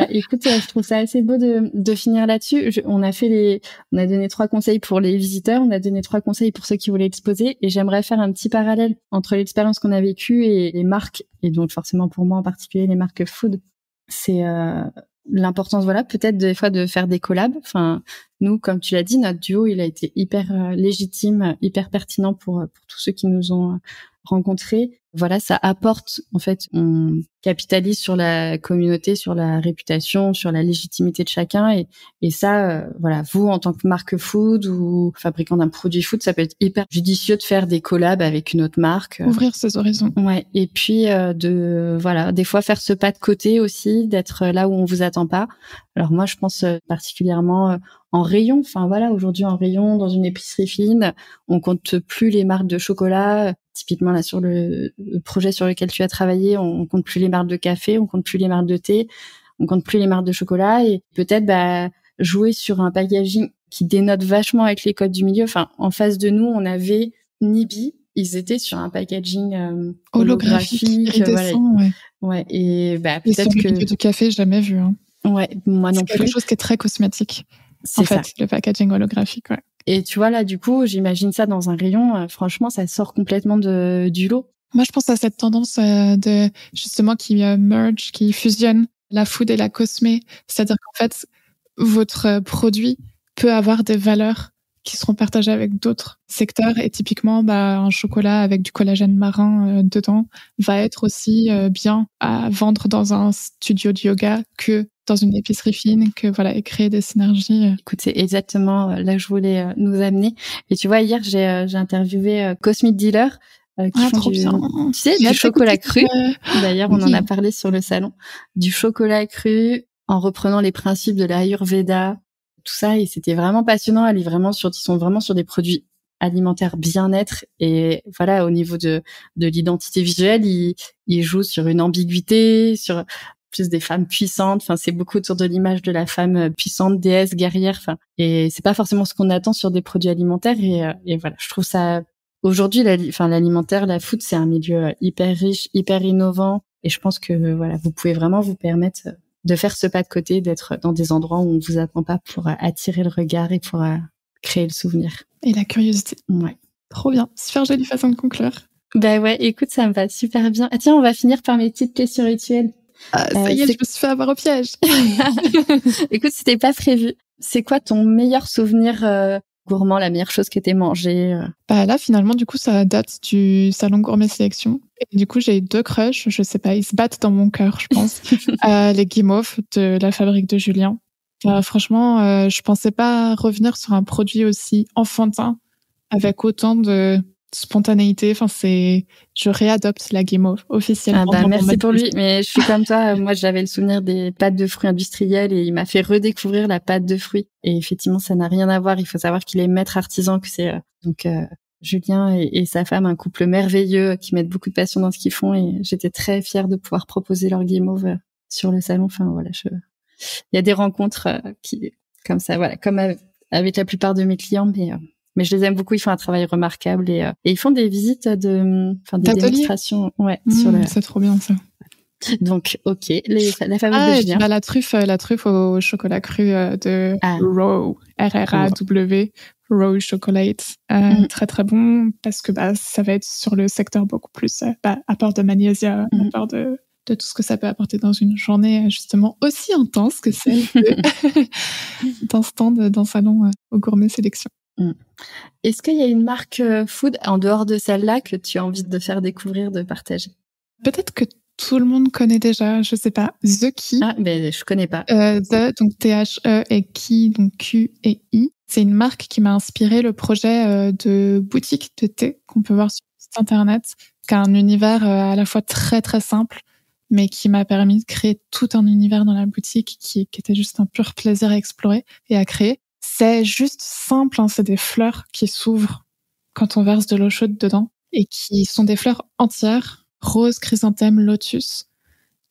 Écoute, je trouve ça assez beau de finir là-dessus. On a donné 3 conseils pour les visiteurs, on a donné 3 conseils pour ceux qui voulaient exposer, et j'aimerais faire un petit parallèle entre l'expérience qu'on a vécue et les marques, et donc forcément pour moi en particulier les marques food. C'est l'importance, peut-être des fois de faire des collabs. Enfin, nous, comme tu l'as dit, notre duo, il a été hyper légitime, hyper pertinent pour tous ceux qui nous ont rencontrés. Voilà, ça apporte, en fait, on capitalise sur la communauté, sur la réputation, sur la légitimité de chacun, et ça, vous, en tant que marque food ou fabricant d'un produit food, ça peut être hyper judicieux de faire des collabs avec une autre marque. Ouvrir ses horizons. Ouais, et puis des fois faire ce pas de côté aussi, d'être là où on vous attend pas. Alors moi, je pense particulièrement en rayon. Aujourd'hui en rayon, dans une épicerie fine, on compte plus les marques de chocolat. Typiquement là sur le projet sur lequel tu as travaillé, on compte plus les marques de café, on compte plus les marques de thé, on compte plus les marques de chocolat, et peut-être jouer sur un packaging qui dénote vachement avec les codes du milieu. Enfin, en face de nous, on avait Nibi, ils étaient sur un packaging holographique, iridescent, ouais, et peut-être que le milieu du café, jamais vu. Hein. Ouais, moi non plus. C'est quelque chose qui est très cosmétique. En fait, le packaging holographique, ouais. Et tu vois, là, du coup, j'imagine ça dans un rayon, franchement, ça sort complètement du lot. Moi, je pense à cette tendance justement qui merge, qui fusionne la food et la cosmé. C'est-à-dire qu'en fait, votre produit peut avoir des valeurs qui seront partagées avec d'autres secteurs. Et typiquement, un chocolat avec du collagène marin dedans va être aussi bien à vendre dans un studio de yoga que dans une épicerie fine, et créer des synergies. Écoute, c'est exactement là que je voulais nous amener. Et tu vois, hier, j'ai interviewé Cosmic Dealer, qui font du chocolat cru. D'ailleurs, on en a parlé sur le salon. Du chocolat cru, en reprenant les principes de l'Ayurveda, tout ça, et c'était vraiment passionnant. Ils sont vraiment sur des produits alimentaire bien-être, et au niveau de l'identité visuelle, ils jouent sur une ambiguïté, sur plus des femmes puissantes. Enfin, c'est beaucoup autour de l'image de la femme puissante, déesse, guerrière. Enfin, et c'est pas forcément ce qu'on attend sur des produits alimentaires. Et voilà, je trouve ça aujourd'hui, l'alimentaire, la food, c'est un milieu hyper riche, hyper innovant. Et je pense que vous pouvez vraiment vous permettre de faire ce pas de côté, d'être dans des endroits où on vous attend pas, pour attirer le regard et pour créer le souvenir. Et la curiosité. Ouais. Trop bien. Super jolie façon de conclure. Écoute, ça me va super bien. Ah tiens, on va finir par mes petites questions rituelles. Ça y est, je me suis fait avoir au piège. Écoute, c'était pas prévu. C'est quoi ton meilleur souvenir gourmand, la meilleure chose que t'aies mangée Là, finalement, du coup, ça date du salon Gourmet Sélection. Et du coup, j'ai 2 crushs, je sais pas, ils se battent dans mon cœur, je pense. Les guimauves de la fabrique de Julien. Franchement, je pensais pas revenir sur un produit aussi enfantin, avec autant de spontanéité. Je réadopte la guimauve officiellement. Merci pour lui. Mais je suis comme toi. Moi, j'avais le souvenir des pâtes de fruits industrielles, et il m'a fait redécouvrir la pâte de fruits. Et effectivement, ça n'a rien à voir. Il faut savoir qu'il est maître artisan, que c'est Julien et sa femme, un couple merveilleux qui mettent beaucoup de passion dans ce qu'ils font. Et j'étais très fière de pouvoir proposer leur guimauve sur le salon. Enfin voilà, il y a des rencontres qui comme ça, voilà, comme avec la plupart de mes clients, mais je les aime beaucoup. Ils font un travail remarquable et ils font des visites des démonstrations. Ouais, c'est trop bien ça. Donc, ok, la fameuse de Julien. La truffe au chocolat cru de Raw, R-R-A-W, Raw Chocolate. Très, très bon parce que ça va être sur le secteur beaucoup plus apport de magnésium, apport de tout ce que ça peut apporter dans une journée justement aussi intense que celle d'un stand d'un salon au Gourmet Sélection. Est-ce qu'il y a une marque food en dehors de celle-là que tu as envie de faire découvrir, de partager? Peut-être que tout le monde connaît déjà, je sais pas, The Key. Ah, mais je connais pas. Donc T-H-E et Key, donc Q et I. C'est une marque qui m'a inspiré le projet de boutique de thé qu'on peut voir sur le site internet, qui a un univers à la fois très très simple, mais qui m'a permis de créer tout un univers dans la boutique qui était juste un pur plaisir à explorer et à créer. C'est juste simple, hein, c'est des fleurs qui s'ouvrent quand on verse de l'eau chaude dedans et qui sont des fleurs entières, rose, chrysanthème, lotus.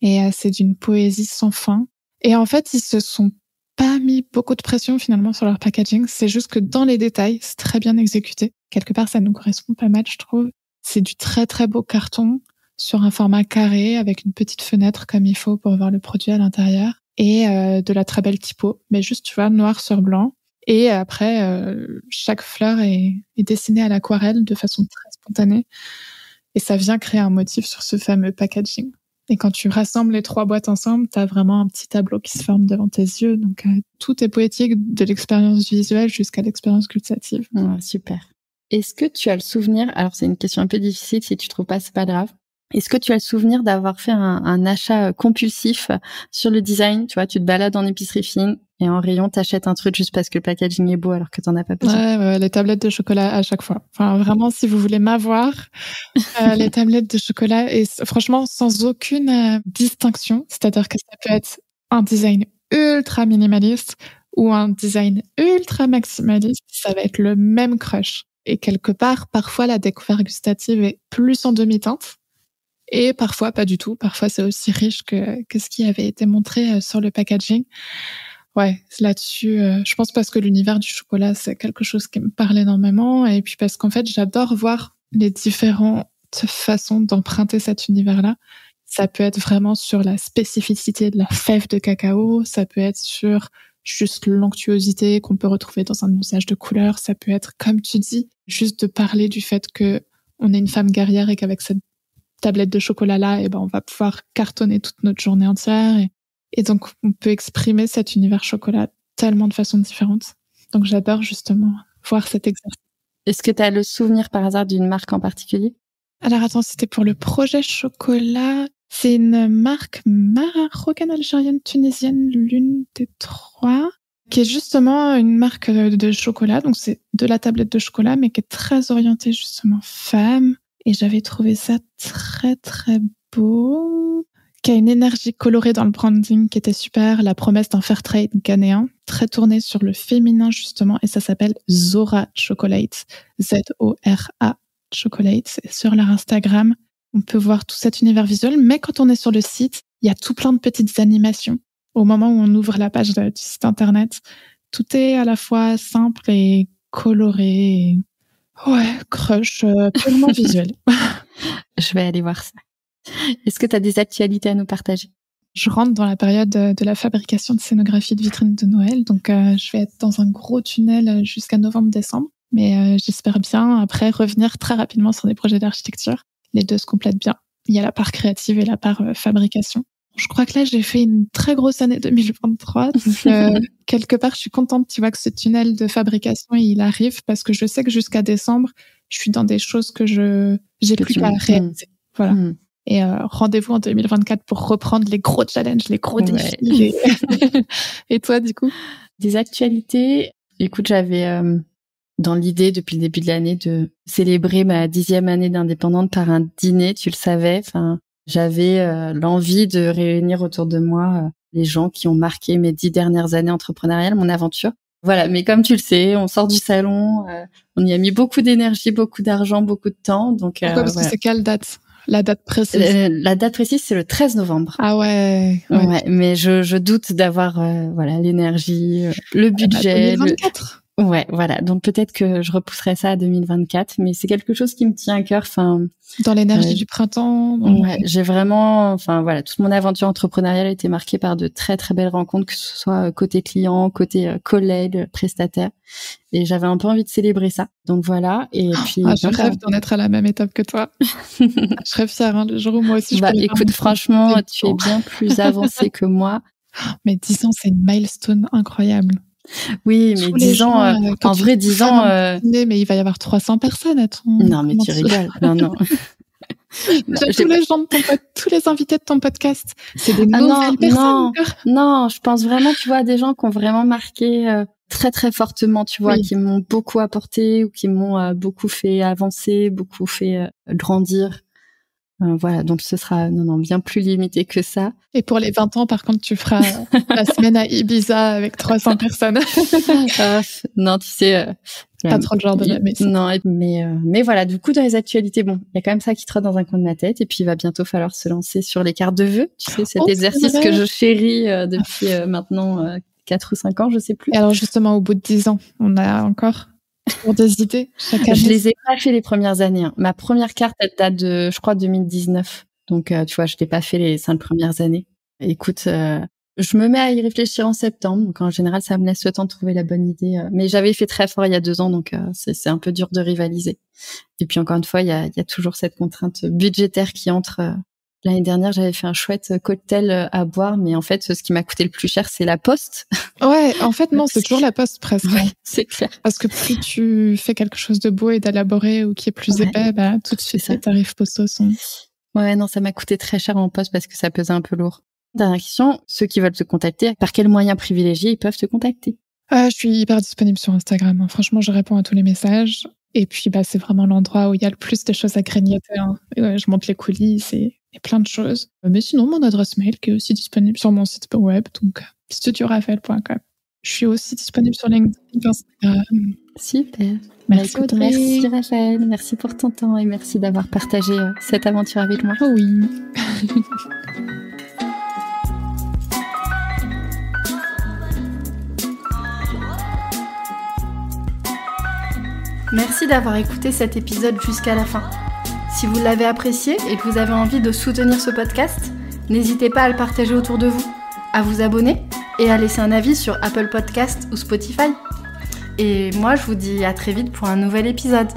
Et c'est d'une poésie sans fin. Et en fait, ils se sont pas mis beaucoup de pression finalement sur leur packaging. C'est juste que dans les détails, c'est très bien exécuté. Quelque part, ça nous correspond pas mal, je trouve. C'est du très très beau carton sur un format carré avec une petite fenêtre comme il faut pour voir le produit à l'intérieur et de la très belle typo. Mais juste, tu vois, noir sur blanc. Et après, chaque fleur est dessinée à l'aquarelle de façon très spontanée. Et ça vient créer un motif sur ce fameux packaging. Et quand tu rassembles les 3 boîtes ensemble, t'as vraiment un petit tableau qui se forme devant tes yeux. Donc, tout est poétique, de l'expérience visuelle jusqu'à l'expérience gustative. Oh, super. Est-ce que tu as le souvenir, alors c'est une question un peu difficile, si tu trouves pas, c'est pas grave. Est-ce que tu as le souvenir d'avoir fait un achat compulsif sur le design? Tu vois, tu te balades en épicerie fine et en rayon, t'achètes un truc juste parce que le packaging est beau alors que t'en as pas besoin. Ouais, les tablettes de chocolat à chaque fois. Enfin, vraiment, si vous voulez m'avoir, les tablettes de chocolat et franchement, sans aucune distinction. C'est-à-dire que ça peut être un design ultra minimaliste ou un design ultra maximaliste. Ça va être le même crush. Et quelque part, parfois, la découverte gustative est plus en demi-teinte. Et parfois, pas du tout. Parfois, c'est aussi riche que ce qui avait été montré sur le packaging. Ouais, là-dessus, je pense parce que l'univers du chocolat, c'est quelque chose qui me parle énormément. Et puis parce qu'en fait, j'adore voir les différentes façons d'emprunter cet univers-là. Ça peut être vraiment sur la spécificité de la fève de cacao. Ça peut être sur juste l'onctuosité qu'on peut retrouver dans un usage de couleur. Ça peut être, comme tu dis, juste de parler du fait que on est une femme guerrière et qu'avec cette tablette de chocolat-là, on va pouvoir cartonner toute notre journée entière. Et donc, on peut exprimer cet univers chocolat tellement de façons différentes. Donc, j'adore justement voir cet exercice. Est-ce que tu as le souvenir par hasard d'une marque en particulier? Alors, attends, c'était pour le projet chocolat. C'est une marque marocaine, algérienne, tunisienne, l'une des 3, qui est justement une marque de chocolat. Donc, c'est de la tablette de chocolat, mais qui est très orientée justement femme. Et j'avais trouvé ça très, très beau. Qui a une énergie colorée dans le branding qui était super. La promesse d'un fair trade ghanéen, très tourné sur le féminin justement. Et ça s'appelle Zora Chocolate. Z-O-R-A Chocolate. Et sur leur Instagram, on peut voir tout cet univers visuel. Mais quand on est sur le site, il y a tout plein de petites animations. Au moment où on ouvre la page du site internet, tout est à la fois simple et coloré. Ouais, crush, purement visuel. Je vais aller voir ça. Est-ce que tu as des actualités à nous partager? Je rentre dans la période de la fabrication de scénographie de vitrines de Noël, donc je vais être dans un gros tunnel jusqu'à novembre-décembre. Mais j'espère bien, après, revenir très rapidement sur des projets d'architecture. Les deux se complètent bien. Il y a la part créative et la part fabrication. Je crois que là, j'ai fait une très grosse année 2023. Donc, quelque part, je suis contente, tu vois, que ce tunnel de fabrication, il arrive parce que je sais que jusqu'à décembre, je suis dans des choses que j'ai plus qu'à réaliser. Voilà. Et rendez-vous en 2024 pour reprendre les gros challenges, les gros défis. Et toi, du coup? Des actualités. Écoute, j'avais dans l'idée depuis le début de l'année de célébrer ma 10e année d'indépendante par un dîner, tu le savais. Enfin, j'avais l'envie de réunir autour de moi les gens qui ont marqué mes 10 dernières années entrepreneuriales, mon aventure. Voilà, mais comme tu le sais, on sort du salon, on y a mis beaucoup d'énergie, beaucoup d'argent, beaucoup de temps. Donc, pourquoi? Parce que c'est quelle date? La date précise. La date précise, c'est le 13 novembre. Ah ouais. Ouais, mais je doute d'avoir l'énergie, le budget. 2024. Ouais, voilà. Donc peut-être que je repousserai ça à 2024, mais c'est quelque chose qui me tient à cœur. Enfin, dans l'énergie du printemps. Ouais, j'ai vraiment, toute mon aventure entrepreneuriale a été marquée par de très très belles rencontres, que ce soit côté client, côté collègue, prestataire. Et j'avais un peu envie de célébrer ça. Donc voilà. Et puis. Je rêve d'en être à la même étape que toi. Je serais fière, le jour où moi aussi je peux. Écoute, franchement, tu es bien plus avancée que moi. Mais 10 ans, c'est une milestone incroyable. Oui, mais 10 ans, en vrai, 10 ans... Mais il va y avoir 300 personnes à ton... Non, mais tu rigoles. Non. Tous les invités de ton podcast, c'est des nouvelles personnes. Non, je pense vraiment, tu vois, à des gens qui ont vraiment marqué très, très fortement, tu vois, qui m'ont beaucoup apporté ou qui m'ont beaucoup fait avancer, beaucoup fait grandir. Voilà, donc ce sera bien plus limité que ça. Et pour les 20 ans, par contre, tu feras la semaine à Ibiza avec 300 personnes. Non, tu sais... pas trop le genre de la maison. Non, mais voilà, du coup, dans les actualités, il y a quand même ça qui trotte dans un coin de ma tête. Et puis, il va bientôt falloir se lancer sur les cartes de vœux. Tu sais, cet exercice que je chéris depuis maintenant 4 ou 5 ans, je sais plus. Et alors, justement, au bout de 10 ans, on a encore... pour des idées chaque année. Je les ai pas fait les premières années. Ma première carte, elle date de, je crois, 2019. Donc, tu vois, je l'ai pas fait les 5 premières années. Écoute, je me mets à y réfléchir en septembre. Donc, en général, ça me laisse le temps de trouver la bonne idée. Mais j'avais fait très fort il y a 2 ans, donc c'est un peu dur de rivaliser. Et puis, encore une fois, il y a toujours cette contrainte budgétaire qui entre. L'année dernière, j'avais fait un chouette cocktail à boire, mais en fait, ce qui m'a coûté le plus cher, c'est la poste. Ouais, en fait, non, c'est toujours la poste presque. Ouais, c'est clair. Parce que plus tu fais quelque chose de beau et d'élaboré ou qui est plus épais, tout de suite, les tarifs postaux sont... Ouais, non, ça m'a coûté très cher en poste parce que ça pesait un peu lourd. Dernière question, ceux qui veulent te contacter, par quels moyens privilégiés ils peuvent te contacter? Je suis hyper disponible sur Instagram. Franchement, je réponds à tous les messages. Et puis, c'est vraiment l'endroit où il y a le plus de choses à grignoter. Je monte les coulisses et plein de choses. Mais sinon, mon adresse mail qui est aussi disponible sur mon site web, donc studioraphaël.com. Je suis aussi disponible sur LinkedIn, Instagram. Super. Merci, merci Raphaël, merci pour ton temps et merci d'avoir partagé cette aventure avec moi. Oui. Merci d'avoir écouté cet épisode jusqu'à la fin. Si vous l'avez apprécié et que vous avez envie de soutenir ce podcast, n'hésitez pas à le partager autour de vous, à vous abonner et à laisser un avis sur Apple Podcast ou Spotify. Et moi, je vous dis à très vite pour un nouvel épisode.